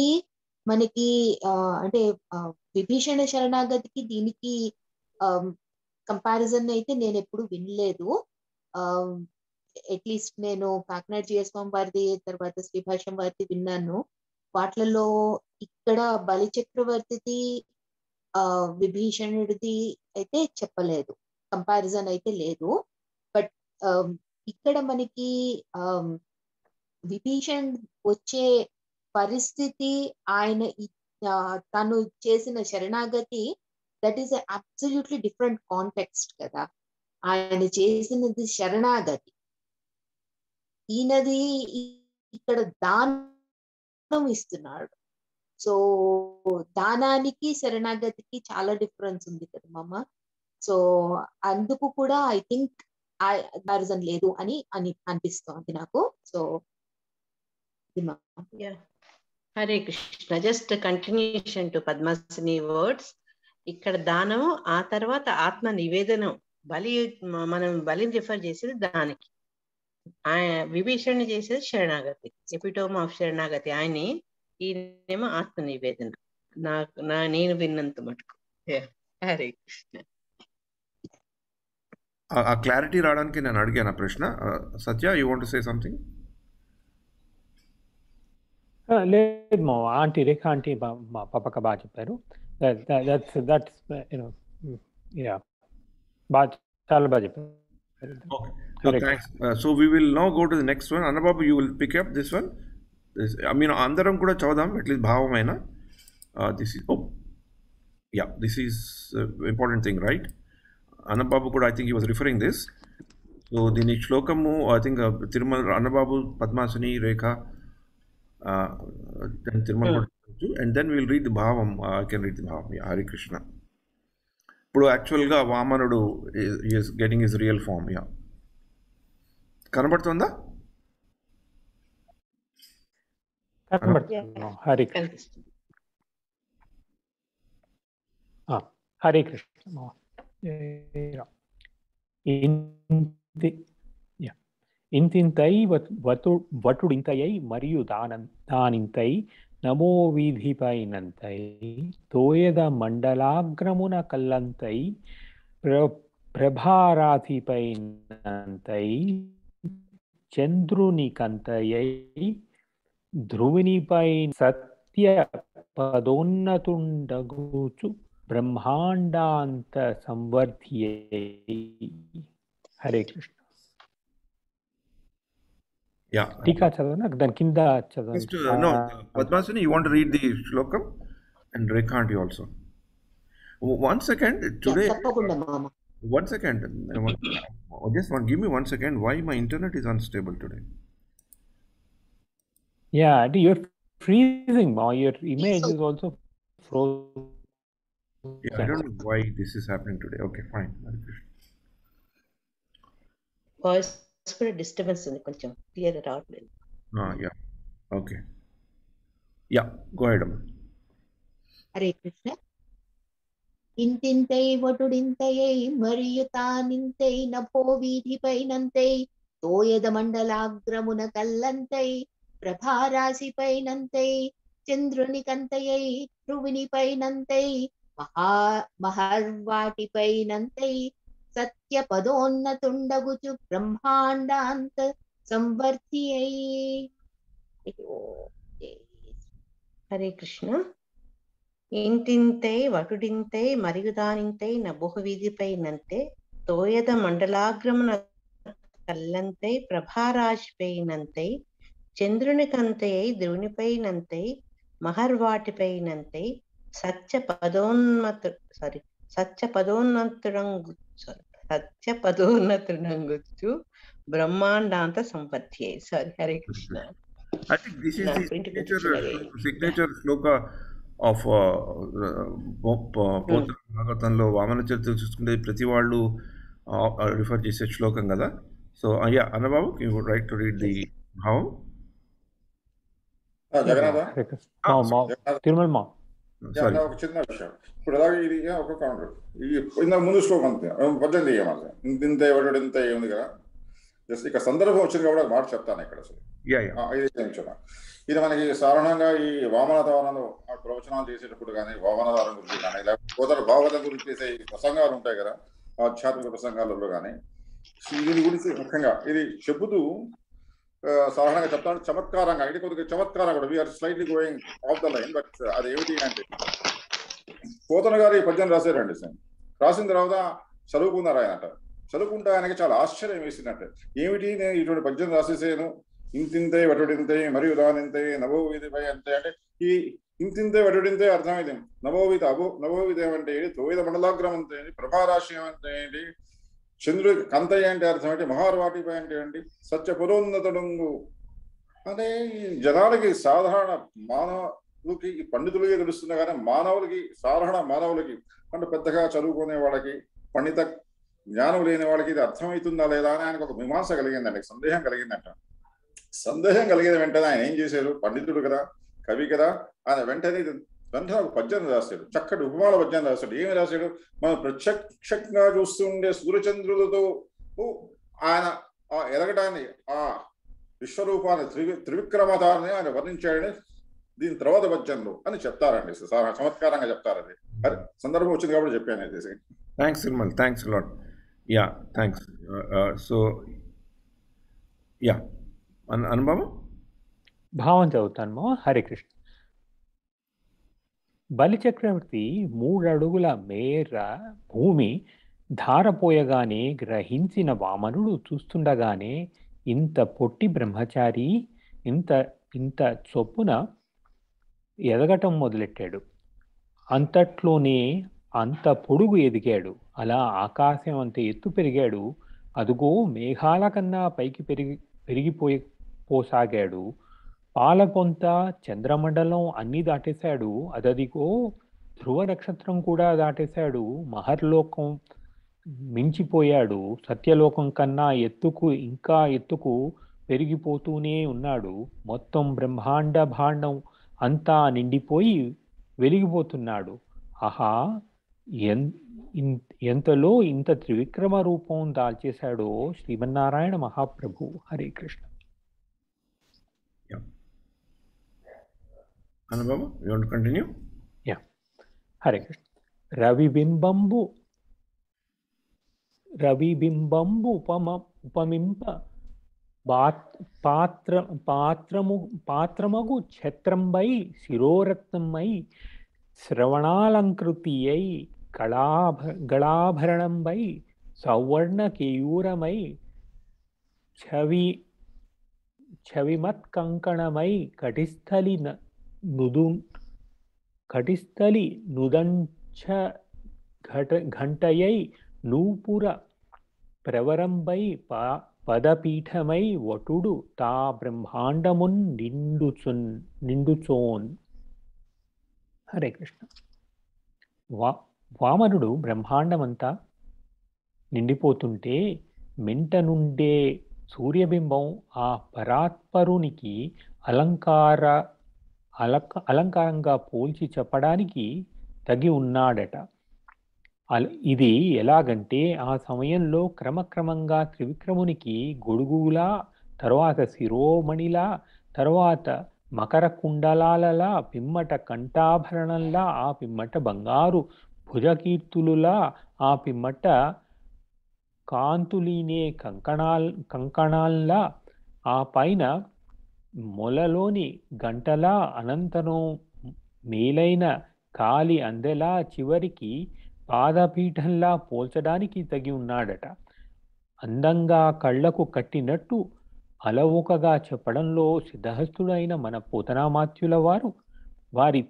మనకి అంటే విభీషణ శరణాగతికి దీనికి కంపారిజన్ అయితే నేను ఎప్పుడు వినలేదు. అట్లీస్ట్ నేను కాకినాడ జిఎస్వామి వారిది, తర్వాత శ్రీభాష్యం వారిది విన్నాను. వాటిలలో ఇక్కడ బలి చక్రవర్తిది విభీషణుడిది అయితే చెప్పలేదు, కంపారిజన్ అయితే లేదు. బట్ ఇక్కడ మనకి విభీషణ్ వచ్చే పరిస్థితి, ఆయన తను చేసిన శరణాగతి, that is absolutely different context కదా. ఆయన చేసినది శరణాగతి, ఈయనది ఇక్కడ దానం ఇస్తున్నాడు. సో దానానికి శరణాగతికి చాలా డిఫరెన్స్ ఉంది కదా మామ. సో అందుకు కూడా ఐ థింక్ కంపారిజన్ లేదు అని అనిపిస్తోంది నాకు. So
Hare Krishna. Just continuation to Padmasini words. ఇక్కడ దానము, ఆ తర్వాత ఆత్మ నివేదనం. మనం బలిని రిఫర్ చేసేది దానికి, విభీషణ్ చేసేది శరణాగతి, ఎపిటోమ్ ఆఫ్ శరణాగతి ఆయన్ని. ఈయనేమో ఆత్మ నివేదన, నేను విన్నంత మటుకు. హరే కృష్ణ.
ఆ క్లారిటీ రావడానికి నేను అడిగాను ప్రశ్న. Satya, you want to say something?
లేదు మా ఆంటీ రేఖ ఆంటీ మా పాపక బాగా చెప్పారు. చాలా బాగా చెప్పారు.
So we will now go to the next one. Annababu, you will pick up this one. అందరం కూడా చదువుదాం, అట్లీస్ట్ భావమైన. This is, oh, yeah, this is important thing, right? Annababu kuda, I think he was referring this. So dini shlokamu, I think Tirumal Annababu, Padmasini, Rekha, then Tirumal kuda, and then we'll read the bhavam. I can read the bhavam. Yeah, Hare Krishna. ఇప్పుడు యాక్చువల్గా వామనుడు is getting his real form. Yeah, కనబడుతుందా?
హరే కృష్ణ. హరే కృష్ణ. ఇంతింతై వటుడింతయై మరియు దానింతై నమో వీధిపైనంతై తోయద మండలాగ్రమున కల్లంతై ప్రభారాధిపైనంతై చంద్రునికంతయై ధ్రువునిపై సత్య పదోన్నతుండగుచు బ్రహ్మాండాంత సంవర్ధ్యై. Hare Krishna.
Yeah.
టీకా చదవనా? దాని కింద చదవండి.
No, Padmasini, you want to read the shlokam? And Rekhanti also. One second, today.
తప్పకుండా మామ.
One second. Give me 1 second. Why my internet is unstable today?
Yeah, you're freezing, Ma. Your image is also frozen.
Yeah, I don't know why this is happening today. Okay, fine.
Voice కూడా disturbance ఉంది, కొంచెం clear రావట్లేదు.
Yeah. Okay. Yeah, go ahead, Amma.
Hare Krishna. ఇంతింతై వటుడింతయై మరియు తానింతై నభో వీధిపైనంతై తోయద మండలాగ్రమున కల్లంతై ప్రభారాశిపైనంతై చంద్రునికంతయై ధ్రువునిపైనంతై మహర్వాటిపైనంతై సత్య పదోన్నతుండగుచు బ్రహ్మాండాంత సంవర్ధ్యై.
హరే కృష్ణ. ఇంతింతై వటుడింతై మరియు దానింతై నభో వీధిపైనంతే తోయద మండలాగ్రమున కల్లంతై ప్రభారాశిపైనంతై చంద్రునికంతయై ధ్రువునిపైనంతై మహర్వాటిపైనంతై సత్య పదోన్నతుడంగుచు బ్రహ్మాండాంత సంపత్తి. Sorry. Hare Krishna.
I think this is the signature shloka of Pothana భాగవతంలో వామన చరిత్ర చూసుకుంటే ప్రతి వాళ్ళు రిఫర్ చేసే శ్లోకం కదా. సో అయ్యా Annababu, you would right to read the భావం.
తిరుమల మా.
ఒక చిన్న విషయం. ఇప్పుడు అలాగే ఇది ఒక కౌంటర్. ఇంత ముందు శ్లోకం అంతే 18 ఏమన్నా ఇంత ఎవడు ఇంత ఏముంది కదా. జస్ట్ ఇక సందర్భం వచ్చింది కాబట్టి మాట చెప్తాను ఇక్కడ. అసలు ఇది మనకి సాధారణంగా ఈ వామనవతారంలో ప్రవచనాలు చేసేటప్పుడు కానీ వామనవతారం గురించి కానీ లేకపోతే పోతన భాగవతం గురించి చేసే ప్రసంగాలు ఉంటాయి కదా, ఆధ్యాత్మిక ప్రసంగాలలో కానీ దీని గురించి ముఖ్యంగా ఇది చెబుతూ సాధారణంగా చెప్తాను చమత్కారంగా. ఇది కొద్దిగా చమత్కారం కూడా. We are slightly going off the line. But అది ఏమిటి అంటే పోతన గారు ఈ పద్యం రాశారండి. రాసిన తర్వాత చదువుకున్నారు ఆయనట. చదువుకుంటే ఆయనకి చాలా ఆశ్చర్యం వేసిందంటే, ఏమిటి నేను ఇటువంటి పద్యం రాసేసాను, ఇంతింతై వటుడింతై మరియు దానింతై నభో వీధిపై అంతే అంటే ఈ ఇంతింతై వటుడింతై అర్థమైంది. నభోవిధి ఏమంటే ఏంటి, తోయిద మండలాగ్రం అంటే ఏంటి, ప్రభారాశి అంటే ఏంటి, చంద్రుడి కంతయ్య అంటే అర్థం ఏంటి, మహార్వాటిపై అంటే ఏంటి, సత్య పురోన్నతుడంగు అంటే ఈ జనాలకి సాధారణ మానవులకి పండితులకి తెలుస్తుంది కానీ సాధారణ మానవులకి అంటే పెద్దగా చదువుకునే వాళ్ళకి పండిత జ్ఞానం లేని వాళ్ళకి ఇది అర్థమవుతుందా లేదా అని ఆయనకు ఒక మీమాంస కలిగిందండి, సందేహం కలిగిందంట. సందేహం కలిగిన వెంటనే ఆయన ఏం చేశారు, పండితుడు కదా, కవి కదా, ఆయన వెంటనే ఒక పద్యం రాశాడు. చక్కటి ఉపమాన పద్యం రాశాడు. ఏమి రాశాడు, మనం ప్రత్యక్షంగా చూస్తుండే సూర్యచంద్రులతో ఆయన ఆ ఎదగటాన్ని, ఆ విశ్వరూపాన్ని, త్రివిక్రమతాన్ని ఆయన వర్ణించాడని దీని తర్వాత పద్యంలో అని చెప్తారండి. చమత్కారంగా చెప్తారు. అది సందర్భం వచ్చింది కాబట్టి చెప్పాను. అది
thanks Nirmal, thanks lot. Yeah, thanks. So yeah అనుభవం
భావం చదువుతాను. హరే కృష్ణ. బలిచక్రవర్తి 3 అడుగుల మేర భూమి ధారపోయగానే గ్రహించిన వామనుడు చూస్తుండగానే ఇంత పొట్టి బ్రహ్మచారి ఇంత చొప్పున ఎదగటం మొదలెట్టాడు. అంతట్లోనే అంత పొడుగు ఎదిగాడు. అలా ఆకాశం అంత ఎత్తు పెరిగాడు. అదుగో మేఘాల కన్నా పైకి పోసాగాడు. పాలకొంత, చంద్రమండలం అన్నీ దాటేశాడు. అదదిగో ధ్రువ నక్షత్రం కూడా దాటేశాడు. మహర్లోకం మించిపోయాడు. సత్యలోకం కన్నా ఇంకా ఎత్తుకు పెరిగిపోతూనే ఉన్నాడు. మొత్తం బ్రహ్మాండ భాండం అంతా నిండిపోయి వెలిగిపోతున్నాడు. ఆహా, ఎంతలో ఇంత త్రివిక్రమ రూపం దాల్చేశాడో శ్రీమన్నారాయణ మహాప్రభు. హరే కృష్ణ.
అనుభవం, you want to continue?
Yeah, Hare Krishna. రవిబింబంబు ఉపమింప పాత్రమగు ఛత్రంబై శిరోరత్నమై శ్రవణాలంకృతియై గళాభరణంబై సౌవర్ణ కేయూరమై ఛవిమత్కంకణమై కటిస్థలి నుదంచ ఘంటయై నూపుర ప్రవరంబై పదపీఠమై వటుడు తా బ్రహ్మాండమున్ నిండుచోన్. హరే కృష్ణ. వామనుడు బ్రహ్మాండమంతా నిండిపోతుంటే మెంట నుండే సూర్యబింబం ఆ పరాత్పరునికి అలంకారంగా పోల్చి చెప్పడానికి తగి ఉన్నాడట. ఇది ఎలాగంటే ఆ సమయంలో క్రమక్రమంగా త్రివిక్రమునికి గొడుగులా, తర్వాత శిరోమణిలా, తర్వాత మకర కుండలాలలా, పిమ్మట కంఠాభరణంలా, ఆ పిమ్మట బంగారు భుజకీర్తులులా, ఆ పిమ్మట కాంతులీనే కంకణాల్లా, ఆ పైన మొలలోని గంటలా, అనంతరం మేలైన కాలి అందెలా, చివరికి పాదపీఠంలా పోల్చడానికి తగి ఉన్నాడట. అందంగా కళ్లకు కట్టినట్టు అలవోకగా చెప్పడంలో సిద్ధహస్తుడైన మన పోతనామాత్యుల వారి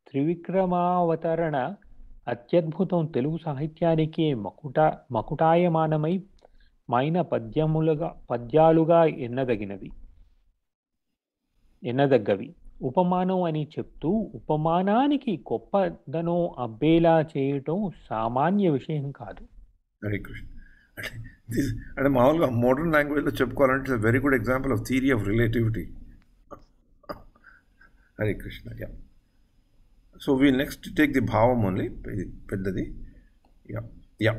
త్రివిక్రమావతరణ అత్యద్భుతం. తెలుగు సాహిత్యానికే మకుటాయమానమైన పద్యాలుగా ఎన్నదగ్గవి. ఉపమానం అని చెప్తూ ఉపమానానికి గొప్పదనం అబ్బేలా చేయటం సామాన్య విషయం కాదు.
హరే కృష్ణ. అంటే మామూలుగా మోడర్న్ లాంగ్వేజ్లో చెప్పుకోవాలంటే very good example of theory of relativity. Hare Krishna. Yeah, so we next take the భావం ఓన్లీ, పెద్దది. యా యా,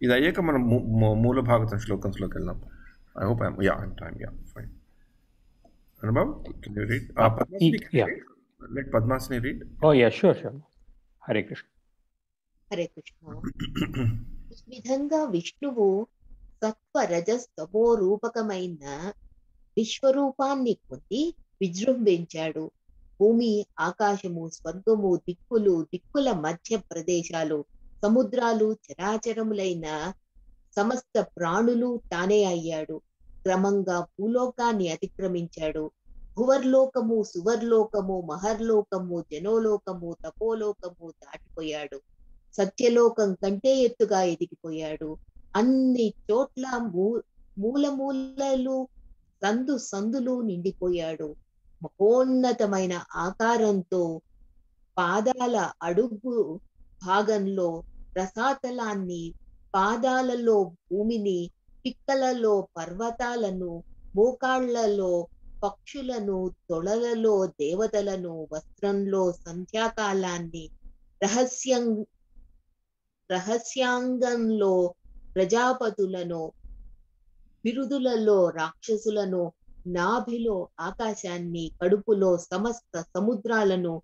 ఇది అయ్యాక మనం మూల భాగవతం శ్లోకంలోకి వెళ్దాం. I hope I'm time. Yeah, fine. Anubhav, can you read? Padmasini,
yeah.
Let Padmasini read.
Oh yeah, sure. Hare Krishna.
Hare Krishna. ఈ విధంగా విష్ణువు సత్వ రజస్తమో రూపకమైన విశ్వరూపాన్ని పొంది విజృంభించాడు. భూమి, ఆకాశము, స్వర్గము, దిక్కుల మధ్య ప్రదేశాలు, సముద్రాలు, చరాచరములైన సమస్త ప్రాణులు తానే అయ్యాడు. క్రమంగా భూలోకాన్ని అతిక్రమించాడు. భువర్లోకము, సువర్లోకము, మహర్లోకము, జనోలోకము, తపోలోకము దాటిపోయాడు. సత్యలోకం కంటే ఎత్తుగా ఎదిగిపోయాడు. అన్ని చోట్ల మూలలు సందులు నిండిపోయాడు. మహోన్నతమైన ఆకారంతో పాదాల అడుగు భాగంలో రసాతలాన్ని, పాదాలలో భూమిని, పిక్కలలో పర్వతాలను, మోకాళ్లలో పక్షులను, తొడలలో దేవతలను, వస్త్రంలో సంధ్యాకాలాన్ని, రహస్యాంగంలో ప్రజాపతులను, బిరుదులలో రాక్షసులను, నాభిలో ఆకాశాన్ని, కడుపులో సమస్త సముద్రాలను,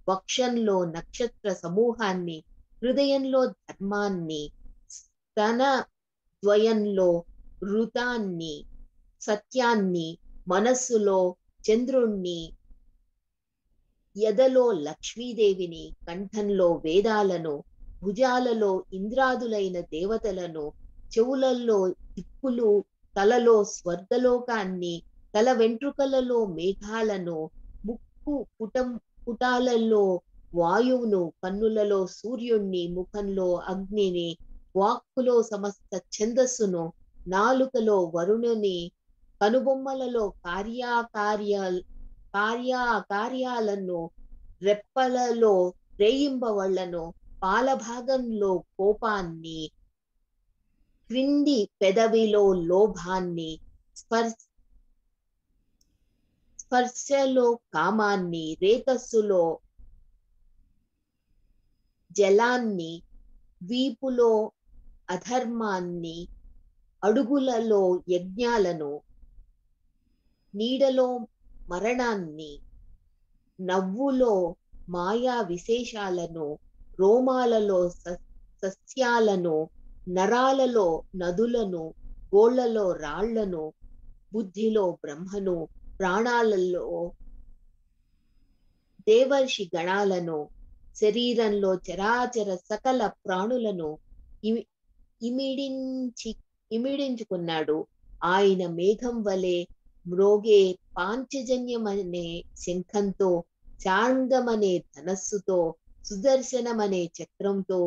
వక్షంలో నక్షత్ర సమూహాన్ని, హృదయంలో ధర్మాన్ని, స్తన ద్వయంలో ఋతాన్ని, సత్యాన్ని, మనస్సులో చంద్రుణ్ణి, యదలో లక్ష్మీదేవిని, కంఠంలో వేదాలను, భుజాలలో ఇంద్రాదులైన దేవతలను, చెవులలో దిక్కులు, తలలో స్వర్గలోకాన్ని, తల వెంట్రుకలలో మేఘాలను, ముక్కు పుటాలలో వాయువును, కన్నులలో సూర్యుణ్ణి, ముఖంలో అగ్నిని, వాక్కులో సమస్త ఛందస్సును, నాలుకలో వరుణుని, కనుబొమ్మలలో కార్యాకార్యాలను, రెప్పలలో రేయింబవళ్లను, పాలభాగంలో కోపాన్ని, క్రింది పెదవిలో లోభాన్ని, స్పర్శలో కామాన్ని, రేతస్సులో జలాన్ని, వీపులో అధర్మాన్ని, అడుగులలో యజ్ఞాలను, నీడలో మరణాన్ని, నవ్వులో మాయా విశేషాలను, రోమాలలో సస్యాలను, నరాలలో నదులను, గోళ్లలో రాళ్లను, బుద్ధిలో బ్రహ్మను, ప్రాణాలలో దేవర్షి గణాలను, శరీరంలో చరాచర సకల ప్రాణులను ఇమిడించుకున్నాడు. ఆయన మేఘం వలె మ్రోగే పాంచజన్యమనే శంఖంతో, శాంగమనే ధనస్సుతో, సుదర్శనమనే చక్రంతో,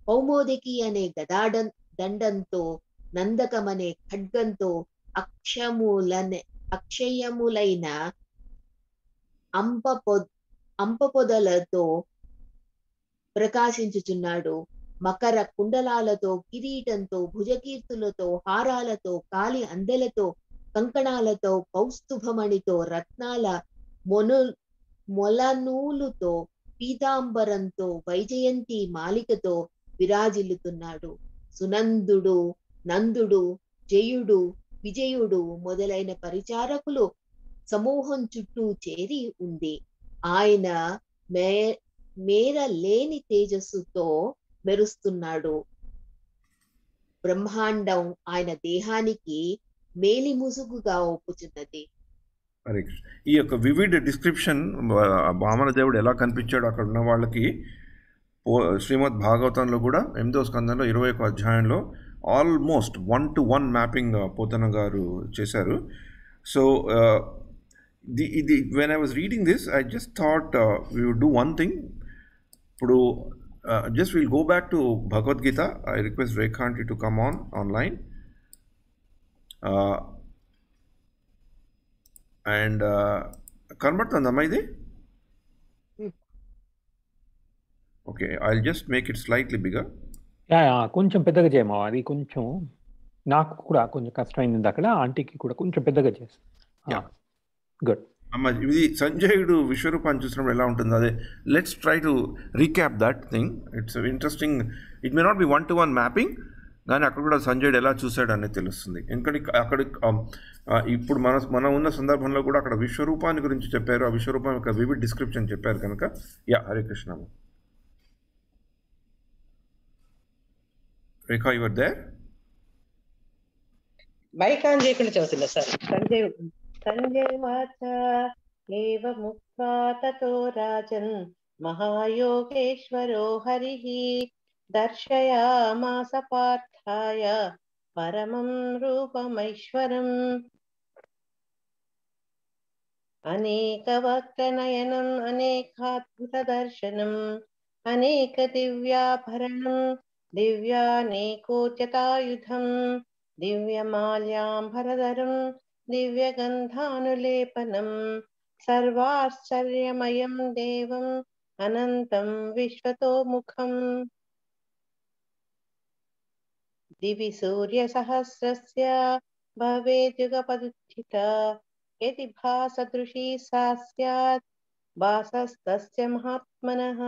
కౌమోదికి అనే దండంతో, నందకమనే ఖడ్గంతో, అక్షయములైన అంపపొదలతో ప్రకాశించుచున్నాడు. మకర కుండలాలతో, కిరీటంతో, భుజకీర్తులతో, హారాలతో, కాలి అందెలతో, కంకణాలతో, కౌస్తుభమణితో, రత్నాల మొలనూలుతో, పీతాంబరంతో, వైజయంతి మాలికతో విరాజిల్లుతున్నాడు. సునందుడు, నందుడు, జయుడు, విజయుడు మొదలైన పరిచారకులు సమూహం చుట్టూ చేరి ఉంది. ఆయన మేర లేని తేజస్సుతో మెరుస్తున్నాడు. బ్రహ్మాండం ఆయన దేహానికి మేలి ముసుగుగా ఒప్పుచున్నది.
హరే కృష్ణ. ఈ యొక్క వివిడ్ డిస్క్రిప్షన్ వామన దేవుడు ఎలా కనిపించాడు అక్కడ ఉన్న వాళ్ళకి శ్రీమద్ భాగవతంలో కూడా 8వ స్కందంలో 21వ అధ్యాయంలో ఆల్మోస్ట్ 1-to-1 మ్యాపింగ్ పోతన గారు చేశారు. So when I was reading this, I just thought we would do one thing. ఇప్పుడు just we'll go back to Bhagavad Gita. I request Rekhanti to come online. And కనబడుతుందమ్మా ఇది? Okay, I'll just make it slightly bigger.
కొంచెం పెద్దగా చేయమా, అది కొంచెం నాకు కూడా కొంచెం కష్టమైంది అక్కడ, ఆంటీకి కూడా కొంచెం పెద్దగా చేసి. గుడ్
అమ్మ, ఇది సంజయుడు విశ్వరూపాన్ని చూసినప్పుడు ఎలా ఉంటుంది అదే. Let's try to recap that thing. It's interesting. It may not be 1-to-1 mapping, కానీ అక్కడ కూడా సంజయుడు ఎలా చూశాడు అనేది తెలుస్తుంది. ఎందుకంటే అక్కడ ఇప్పుడు మనం ఉన్న సందర్భంలో కూడా అక్కడ విశ్వరూపాన్ని గురించి చెప్పారు. ఆ విశ్వరూపం యొక్క వివిడ్ డిస్క్రిప్షన్ చెప్పారు కనుక. హరే కృష్ణ. రేఖా, యువర్ దేర్?
బైకాన్ చేయకుండా చదువుతున్నా సార్. సంజయ్ వాచ ఏవ ముక్త్వా తతో రాజన్ మహాయోగేశ్వరో హరిః దర్శయామాస పార్థాయ పరమం రూపమైశ్వరం అనేకవక్రనయనం అనేకాద్భుత దర్శనం అనేక దివ్యాభరణం దివ్యానేకోచ్యతాయుధం దివ్యమాల్యాంబరధరం దివ్యగంధానులేపనం సర్వాశ్చర్యమయం దేవం అనంతం విశ్వతోముఖం దివి సూర్య సహస్రస్య భవేద్యుగపదుత్థిత యది భాసదృశీ సా స్యాత్ భాసస్తస్య మహాత్మనః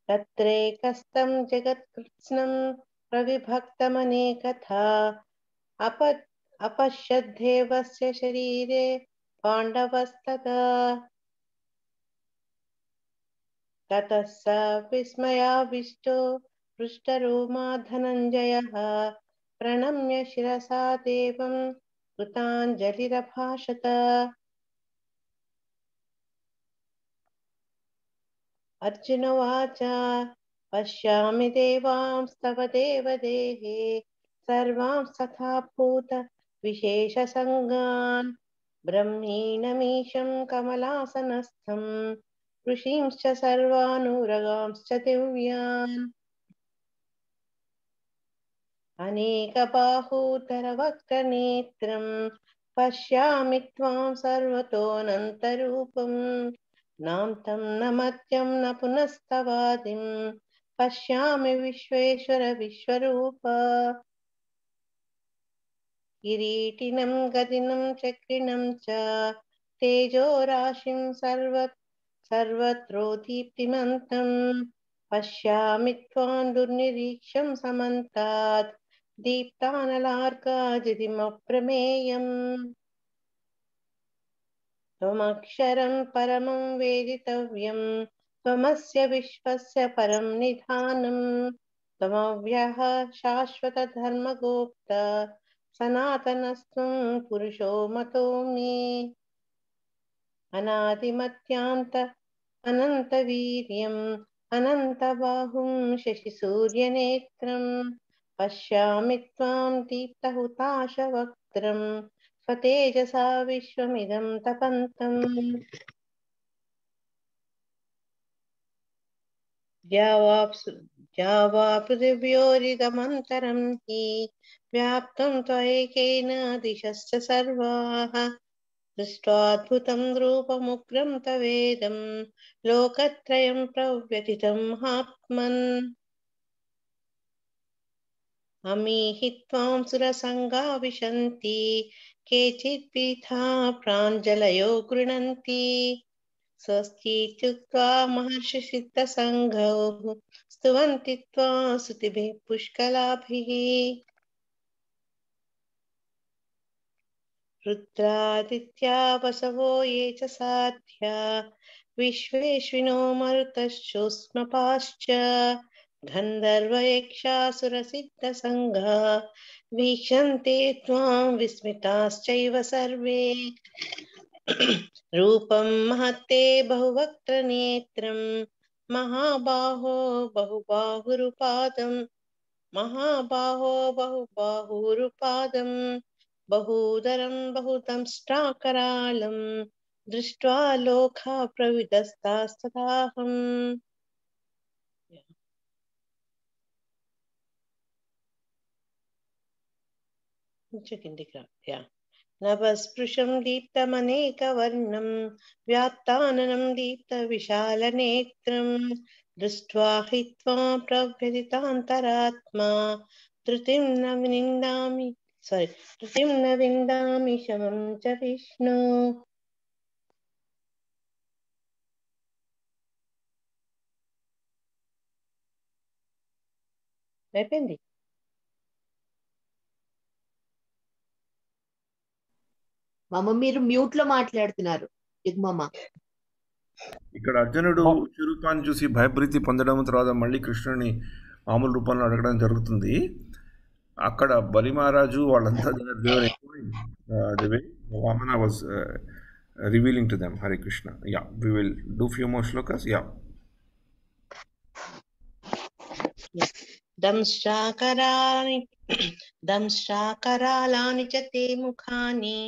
తత్రేకస్తం జగత్కృత్స్నం ప్రవిభక్తమనేకథా अपश्यद्देवस्य शरीरे पाण्डवस्तथा ततः स विस्मयाविष्टो पृष्ठरोमा धनञ्जयः प्रणम्य शिरसा देवं कृताञ्जलिरभाषत अर्जुन उवाच पश्यामि देवांस्तव देवदेहे सर्वांस्तथा भूत विशेषसङ्गान् ब्रह्मीणमीशं कमलासनस्थं ऋषींश्च सर्वानुरगांश्च दिव्यान् अनेकबाहूतरवक्त्रनेत्रं पश्यामि त्वां सर्वतोऽनन्तरूपं नान्तं न मध्यं न पुनस्तवादिं पश्यामि विश्वेश्वर विश्वरूप किरीटिनं गदिनं चक्रिणं च तेजोराशिं सर्वत्रोदीप्तिमन्तं पश्यामि त्वां दुर्निरीक्ष्यं समन्तात् दीप्तानलार्कादितिमप्रमेयम् त्वमक्षरं परमं वेदितव्यं त्वमस्य विश्वस्य परं निधानं त्वमव्ययः शाश्वतधर्मगोप्ता सनातनस्त्वं पुरुषो मतो मे अनादिमध्यान्त अनन्तवीर्यम् अनन्तबाहुं शशिसूर्यनेत्रं पश्यामि त्वां दीप्तहुताशवक्त्रं स्वतेजसा विश्वमिदं तपन्तम् द्यावा पृथिव्योरिदमन्तरं हि व्याप्तं त्वयैकेन दिशश्च सर्वाः दृष्ट्वाद्भुतं रूपमुग्रं तवेदं लोकत्रयं प्रव्यथितं महात्मन् अमीहि त्वां सुरसङ्गा विशन्ति केचिद्भीता प्राञ्जलयो गृह्णन्ति स्वस्तीत्युक्त्वा महर्षिसिद्धसङ्घौ स्तुवन्ति त्वां स्तुतिभिः पुष्कलाभिः रुद्रादित्या वसवो ये च साध्या विश्वेश्विनो मरुतश्चोष्मपाश्च गन्धर्वयक्षासुरसिद्धसङ्घा वीक्षन्ते त्वां विस्मिताश्चैव सर्वे रूपं महत्ते बहुवक्त्रनेत्रं महाबाहो बहुबाहुरुपादं बहूदरं बहुदंष्ट्राकरालं दृष्ट्वा लोका प्रविदस्तास्तथाहम् नभस्पृशं दीप्तमनेकवर्णं व्यात्ताननं दीप्तविशालनेत्रं दृष्ट्वा हि त्वां प्रव्यथितान्तरात्मा धृतिं न विन्दामि शमं च विष्णु అయిపోయింది.
మామ మీరు మ్యూట్ లో మాట్లాడుతున్నారు యుగ్మమ్మ.
ఇక్కడ అర్జునుడు రూపాన్ని చూసి భయభ్రీతి పొందడం, తర్వాత మళ్ళీ కృష్ణుని మామూలు రూపంలో అడగడం జరుగుతుంది. అక్కడ బలి మహారాజు వాళ్ళంతా Vamana was revealing to them. Hare Krishna. Yeah, we will do few more శ్లోకాస్. యా.
దంశ్రాకరాళాని చ తే ముఖాని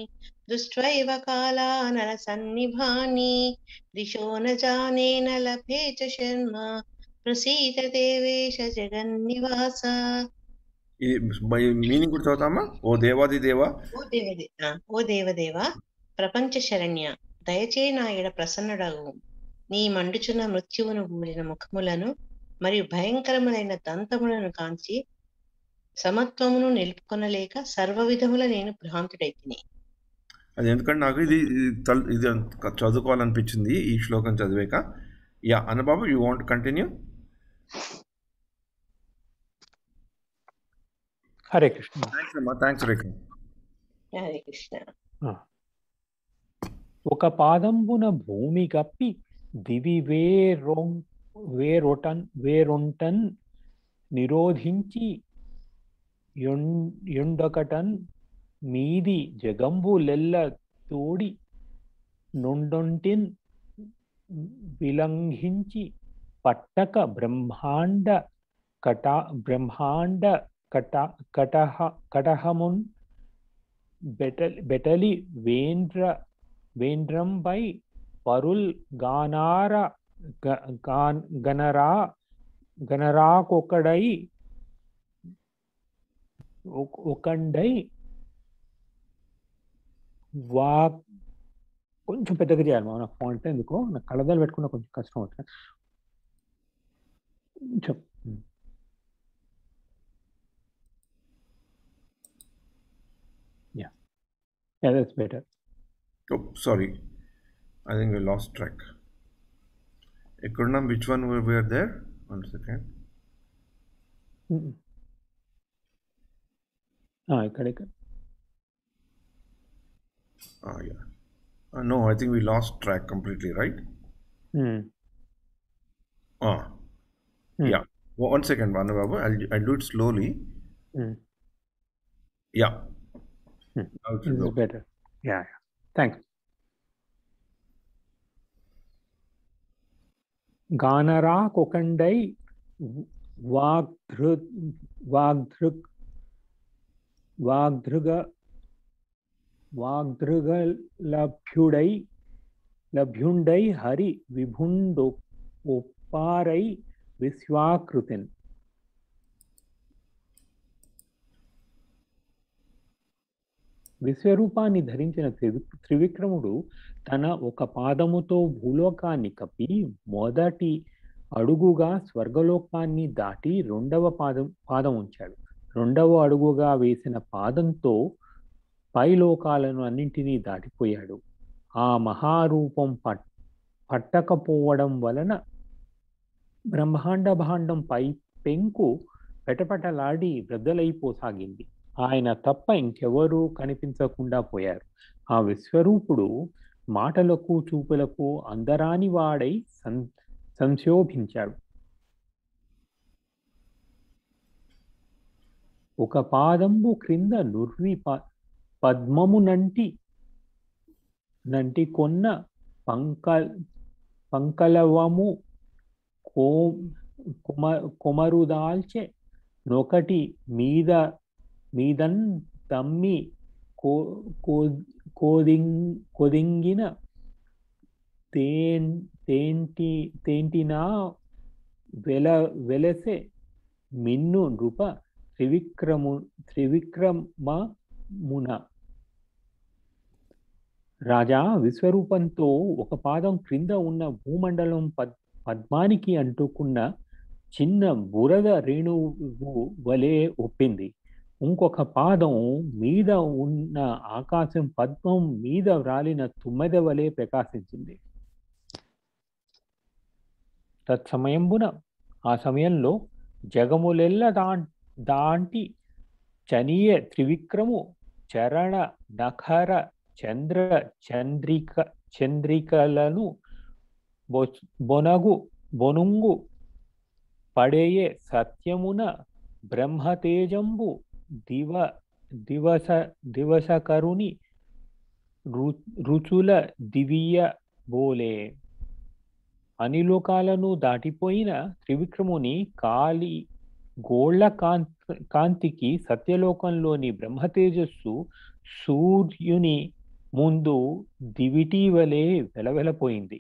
దృష్ట్వైవ కాలా నరసన్నిభాని దిశో న జానే న లభే చ శర్మ ప్రసీద దేవేశ జగన్నివాస.
మీనింగ్ కూడా చదువుతామా? ఓ దేవాది దేవా,
ఓ దేవదేవ, ప్రపంచ శరణ్య, దయచే నాయడ ప్రసన్నుడగు. నీ మండుచున్న మృత్యువును గూడిన ముఖములను మరియు భయంకరములైన దంతములను కాంచి సమత్వమును నిలుపుకొనలేక సర్వ విధముల నేను భ్రాంతుడైతిని.
అది ఎందుకంటే నాకు ఇది చదువుకోవాలనిపించింది ఈ శ్లోకం చదివాక. Yeah Annababu, you want continue?
Hare Krishna.
Thanks Rekha.
Hare Krishna.
ఒక పాదంబున భూమి కప్పి దివి వేరొంటన్ నిరోధించి యొండొకటన్ మీది జగంబులెల్ల తోడి నొండొంటిన్ విలంఘించి పట్టక బ్రహ్మాండ కటహమున్ బెటలి వేంద్రంపై పరుల్ గనరాకొకడై ఒకండై వా కొంచెం పెద్దగా చేయాలి మన ఫాంట్, ఎందుకో నాకు కళ్ళద్దాలు పెట్టుకున్న కొంచెం కష్టం అవుతుంది కొంచెం. Yeah, that's better.
Oh, sorry. I think we lost track. Ekurnam, which one we were there? 1 second.
ఇక్కడ
Yeah. No, I think we lost track completely, right? Yeah. 1 second, Bhanu Babu. I'll do it slowly. Yeah. Now it should
This
go.
is better. Yeah. Thanks. గానరా కొకండై లభ్యుండై Hari విభుండొ ఒప్పారై విశ్వాకృతిన్. విశ్వరూపాన్ని ధరించిన త్రివిక్రముడు తన ఒక పాదముతో భూలోకాన్ని కప్పి మొదటి అడుగుగా స్వర్గలోకాన్ని దాటి రెండవ పాదం ఉంచాడు. రెండవ అడుగుగా వేసిన పాదంతో పైలోకాలను అన్నింటినీ దాటిపోయాడు. ఆ మహారూపం పట్టకపోవడం వలన బ్రహ్మాండ భాండం పై పెంకు పెటపటలాడి వృద్ధలైపోసాగింది. ఆయన తప్ప ఇంకెవరూ కనిపించకుండా పోయారు. ఆ విశ్వరూపుడు మాటలకు చూపులకు అందరాని వాడై సంశోభించాడు. ఒక పాదంబు క్రింద నుర్వి పద్మము నంటి కొన్న పంకలవము కొమరుదాల్చె నొకటి మీదన్ తమ్మి కొదింగిన తేంటినా వెలసె మిన్ను నృప త్రివిక్రమమున. రాజా, విశ్వరూపంతో ఒక పాదం క్రింద ఉన్న భూమండలం పద్మానికి అంటుకున్న చిన్న బురద రేణువు వలె ఒప్పింది. ఇంకొక పాదం మీద ఉన్న ఆకాశం పద్మం మీద వ్రాలిన తుమ్మెద వలె ప్రకాశించింది. తత్సమయంబున ఆ సమయంలో జగములెల్ల దాంటి చనియ త్రివిక్రము చరణ నఖర చంద్రికలను బొనుంగు పడేయే సత్యమున బ్రహ్మతేజంబు దివసకరుని రుచుల దివియ బోలే. అనిలోకాలను దాటిపోయిన త్రివిక్రముని కాలి గోళ్ల కాంతికి సత్యలోకంలోని బ్రహ్మతేజస్సు సూర్యుని ముందు దివిటి వలె వెలవెలపోయింది.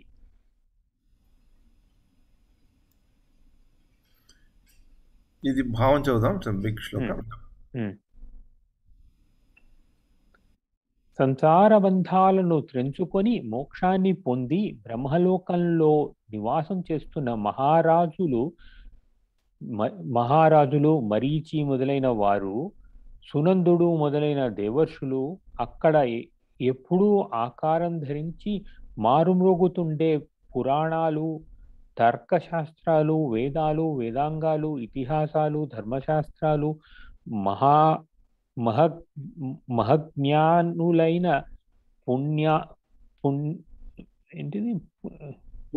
ఇది భావం చదువుదాం. బిగ్ శ్లోకం.
సంసార బంధాలను త్రెంచుకొని మోక్షాన్ని పొంది బ్రహ్మలోకంలో నివాసం చేస్తున్న మహారాజులు మరీచి మొదలైన వారు, సునందుడు మొదలైన దేవర్షులు అక్కడ ఎప్పుడూ ఆకారం ధరించి మారుమ్రోగుతుండే పురాణాలు, తర్కశాస్త్రాలు, వేదాలు, వేదాంగాలు, ఇతిహాసాలు, ధర్మశాస్త్రాలు, మహజ్ఞానులైన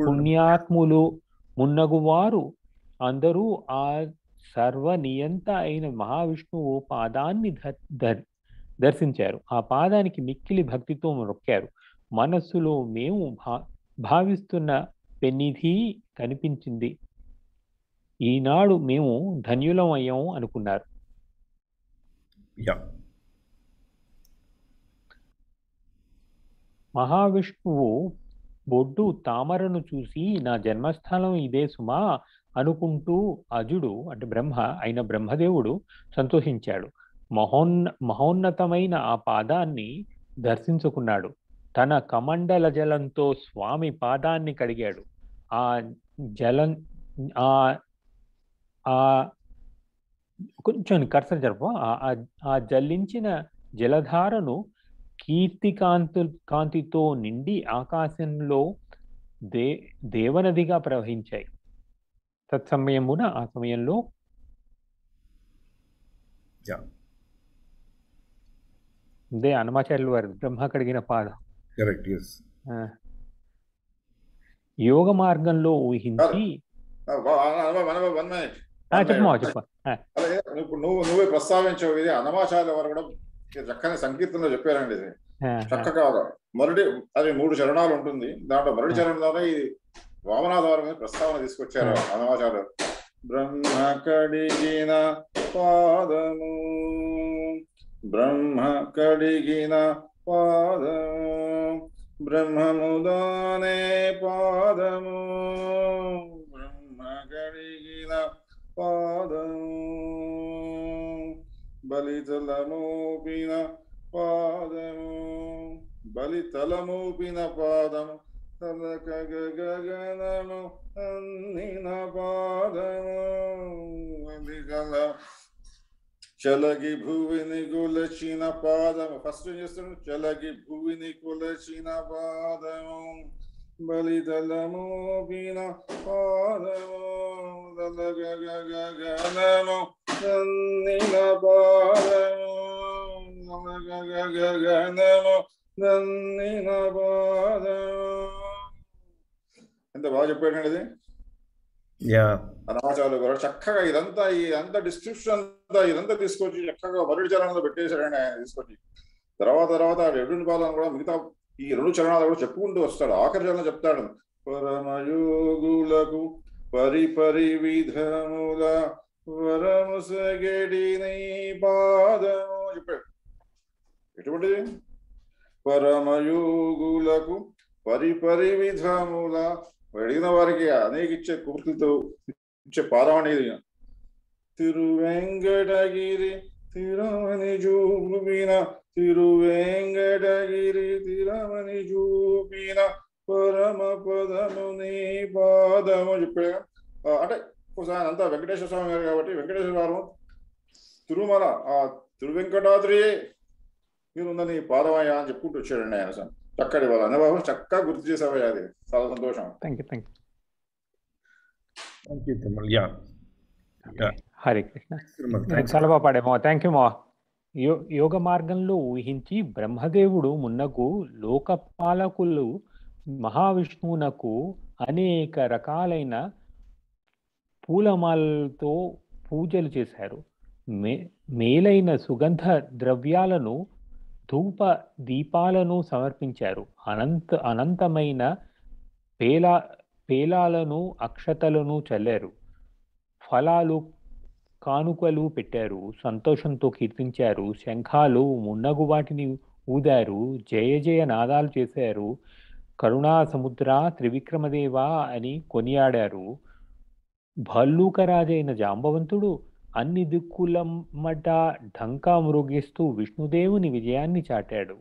పుణ్యాత్ములు మున్నగువారు అందరూ ఆ సర్వనియంత అయిన మహావిష్ణువు పాదాన్ని దర్శించారు. ఆ పాదానికి మిక్కిలి భక్తితో మొక్కారు. మనస్సులో మేము భావిస్తున్న పెన్నిధి కనిపించింది, ఈనాడు మేము ధన్యులం అయ్యాము అనుకున్నారు. మహావిష్ణువు బొడ్డు తామరను చూసి నా జన్మస్థలం ఇదే సుమా అనుకుంటూ అజుడు అంటే బ్రహ్మ అయిన బ్రహ్మదేవుడు సంతోషించాడు. మహోన్నతమైన ఆ పాదాన్ని దర్శించుకున్నాడు. తన కమండల జలంతో స్వామి పాదాన్ని కడిగాడు. ఆ జలం ఆ ఆ కొంచెం కర్సర్ జరుపు. ఆ జల్లించిన జలధారను కాంతితో నిండి ఆకాశంలో దేవనదిగా ప్రవహించాయి. తత్సమయమున ఆ సమయంలో ఇదే అన్నమాచార్యుల వారి బ్రహ్మ కడిగిన పాదం. యోగ మార్గంలో ఊహించి
నువ్వే ప్రస్తావించావు. ఇది అన్నమాచార్యుల వారు కూడా చక్కని సంకీర్తనలో చెప్పారండి. ఇది చక్కగా మొదటి అది 3 చరణాలు ఉంటుంది. దాంట్లో మొదటి చరణం ద్వారా ఈ వామనాథ వారి మీద ప్రస్తావన తీసుకొచ్చారు అన్నమాచార్యులు. బ్రహ్మ కడిగిన పాదము, బ్రహ్మ కడిగిన పాదము, బ్రహ్మముదానే పాదము, బ్రహ్మ కడిగిన పాదము, బలితలమోపిన పాదము, బలితలమోపిన పాదము, తలక గగనము అన్నిన పాదము, బలితల చలగి భూమిని కొలచిన పాదము. ఫస్ట్ చేస్తున్నాడు. చలగి భూమిని కొలచిన పాదము, బలితలమోపిన పాదము, తలక గగనము అన్నిన పాదము, గగనము అన్నిన పాదము. ఎంత బాగా చెప్పాడండి ఇది అన్నమాచార్యులు గారు. చక్కగా ఇదంతా డిస్క్రిప్షన్ ఇదంతా తీసుకొచ్చి చక్కగా మొదటి చరణంలో పెట్టేశాడండి ఆయన తీసుకొచ్చి. తర్వాత 2 పాదాలను కూడా మిగతా ఈ 2 చరణాలు కూడా చెప్పుకుంటూ వస్తాడు. ఆఖరి చరణం చెప్తాడు, పరమయోగులకు పరిపరి విధముల వరము సగడి నీ పాదము చెప్పాడు. ఎటువంటిది? పరమయోగులకు పరిపరి విధముల అడిగిన వారికి అనేక ఇచ్చే కూర్చులతో ఇచ్చే పాదం అనేది. తిరువెంకటగిరి తిరుమని చూపిన, తిరువెంకటగిరి తిరుమని చూపిన పరమ పదము నీ పాదము చెప్పాడు. అంటే ఒకసారి అంతా వెంకటేశ్వర స్వామి గారు కాబట్టి వెంకటేశ్వర స్వామి తిరుమల ఆ తిరువెంకటాద్రి మీరు ఉందని పాదమయ్యా అని చెప్పుకుంటూ వచ్చాడండి ఆయన. చక్కటి వాళ్ళ అనుభవం చక్కగా గుర్తు చేసావయ్యా. అది చాలా సంతోషం.
హరే కృష్ణ. చాలా బాగా పాడేమో. థ్యాంక్ యూ మా. యోగ మార్గంలో ఊహించి బ్రహ్మదేవుడు మున్నగు లోకపాలకులు మహావిష్ణువునకు అనేక రకాలైన పూలమాలతో పూజలు చేశారు. మేలైన సుగంధ ద్రవ్యాలను ధూప దీపాలను సమర్పించారు. అనంతమైన పేలాలను అక్షతలను చల్లారు. ఫలాలు కానుకలు పెట్టారు. సంతోషంతో కీర్తించారు. శంఖాలు మున్నగు వాటిని ఊదారు. జయ జయ నాదాలు చేశారు. కరుణా సముద్ర త్రివిక్రమదేవ అని కొనియాడారు. భల్లూకరాజైన జాంబవంతుడు అన్ని దిక్కులమ్మట ఢంకా మృగిస్తూ విష్ణుదేవుని విజయాన్ని చాటాడు.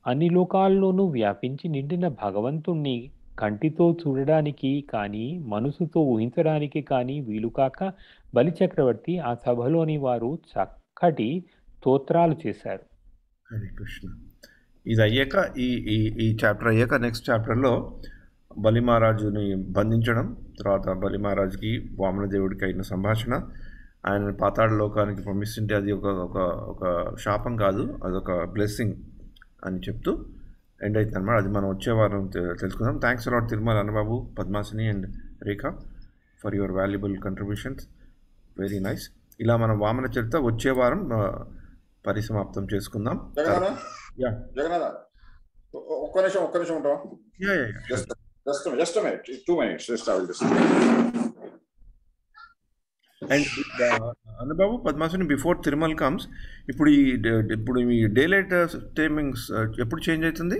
అన్ని లోకాల్లోనూ వ్యాపించి నిండిన భగవంతుణ్ణి కంటితో చూడడానికి కానీ మనసుతో ఊహించడానికి కానీ వీలుకాక బలిచక్రవర్తి ఆ సభలోని వారు చక్కటి స్తోత్రాలు చేశారు.
హరే కృష్ణ. ఇది అయ్యాక ఈ చాప్టర్ అయ్యాక నెక్స్ట్ చాప్టర్లో బలి మహారాజుని బంధించడం, తర్వాత బలి మహారాజుకి వామనదేవుడికి అయిన సంభాషణ, ఆయన పాతాళ లోకానికి పంపిస్తుంటే అది ఒక శాపం కాదు, అదొక బ్లెస్సింగ్ అని చెప్తూ ఎండ్ అవుతుంది అన్నమాట. అది మనం వచ్చే వారం తెలుసుకుందాం. Thanks a lot Tirumala Annababu, Padmasini and Rekha for your valuable contributions. Very nice. ఇలా మనం వామన చరిత్ర వచ్చే వారం పరిసమాప్తం చేసుకుందాం.
జగన్నాథ ఒక్క నిమిషం ఉంటాం. Just a minute, 2 minutes. Just I will just.
And Annababu Padmasuni before Tirumala comes ఇప్పుడు ఈ డే లైట్ టైమింగ్స్ ఎప్పుడు చేంజ్ అవుతుంది?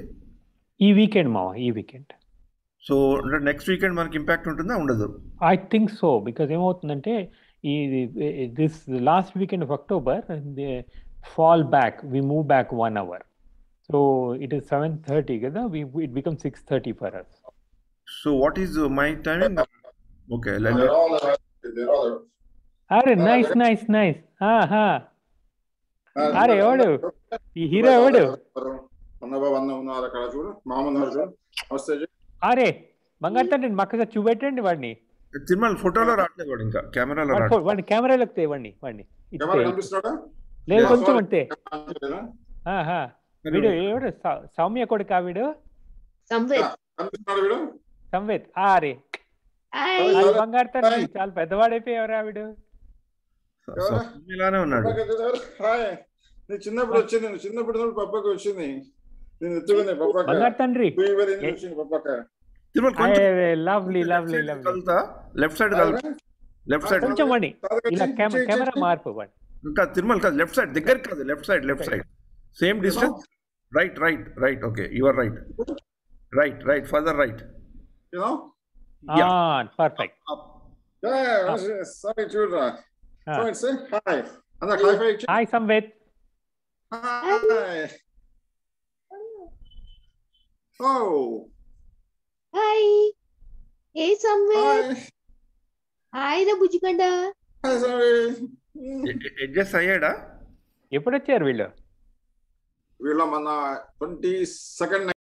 ఈ వీకెండ్ మావా, ఈ వీకెండ్.
సో అంటే నెక్స్ట్ వీకెండ్ మనకి ఇంపాక్ట్ ఉంటుందా ఉండదు?
ఐ థింక్ సో, బికాజ్ ఏమవుతుందంటే ఈ this last weekend of October fall back, we move back 1 hour. So it is 7:30 కదా, it become 6:30 for us.
So what is my timing? Okay,
They're all
అరే nice nice nice. అరే ఎవడు ఈ hero ఎవడు?
ఉన్నారు అక్కడ చూడు, మామూలు చూడు. నమస్తే జీ.
అరే బంగారు తండ్రి మక్కగా చూపెట్టండి వాడిని.
తిరుమల ఫోటోలో రావట్లేదు వాడు, ఇంకా కెమెరాలో రావట్లేదు.
వాడిని కెమెరాలోకి తేవండి, వాడిని
కెమెరా కనిపిస్తున్నాడా?
లేదు కొంచెం అంతే.
కనిపిస్తున్నాడా
వీడు ఎవడు? సౌమ్య కొడుకా వీడు?
వీడు?
సంవేద్. అరే బంగారు తండ్రి చాలా పెద్దవాడైపోయావరా వీడు.
ఇలానే ఉన్నాడు.
హాయ్, నీ చిన్నప్పుడు వచ్చింది, నువ్వు చిన్నప్పుడు పప్పకి వచ్చింది, నేను ఎత్తుకునే పప్పక.
బంగారు తండ్రి
పప్పక.
Lovely lovely lovely.
Left side left side
కొంచెం వాడిని ఇలా కెమెరా మార్పు వాడి.
ఇంకా తిరుమల కాదు, లెఫ్ట్ సైడ్ దగ్గర కాదు, left side same distance. Right okay, you are right further right.
You know?
Perfect.
Sorry, చూడరా. So it's hi. And high five.
Hi Samved.
Hi. Oh.
Hi. Hey Samved. Hi రా బుజ్జికండ.
Hi sorry.
Adjust అయ్యాడా?
ఎప్పుడు వచ్చారు వీళ్ళు?
వీళ్ళ మన 22nd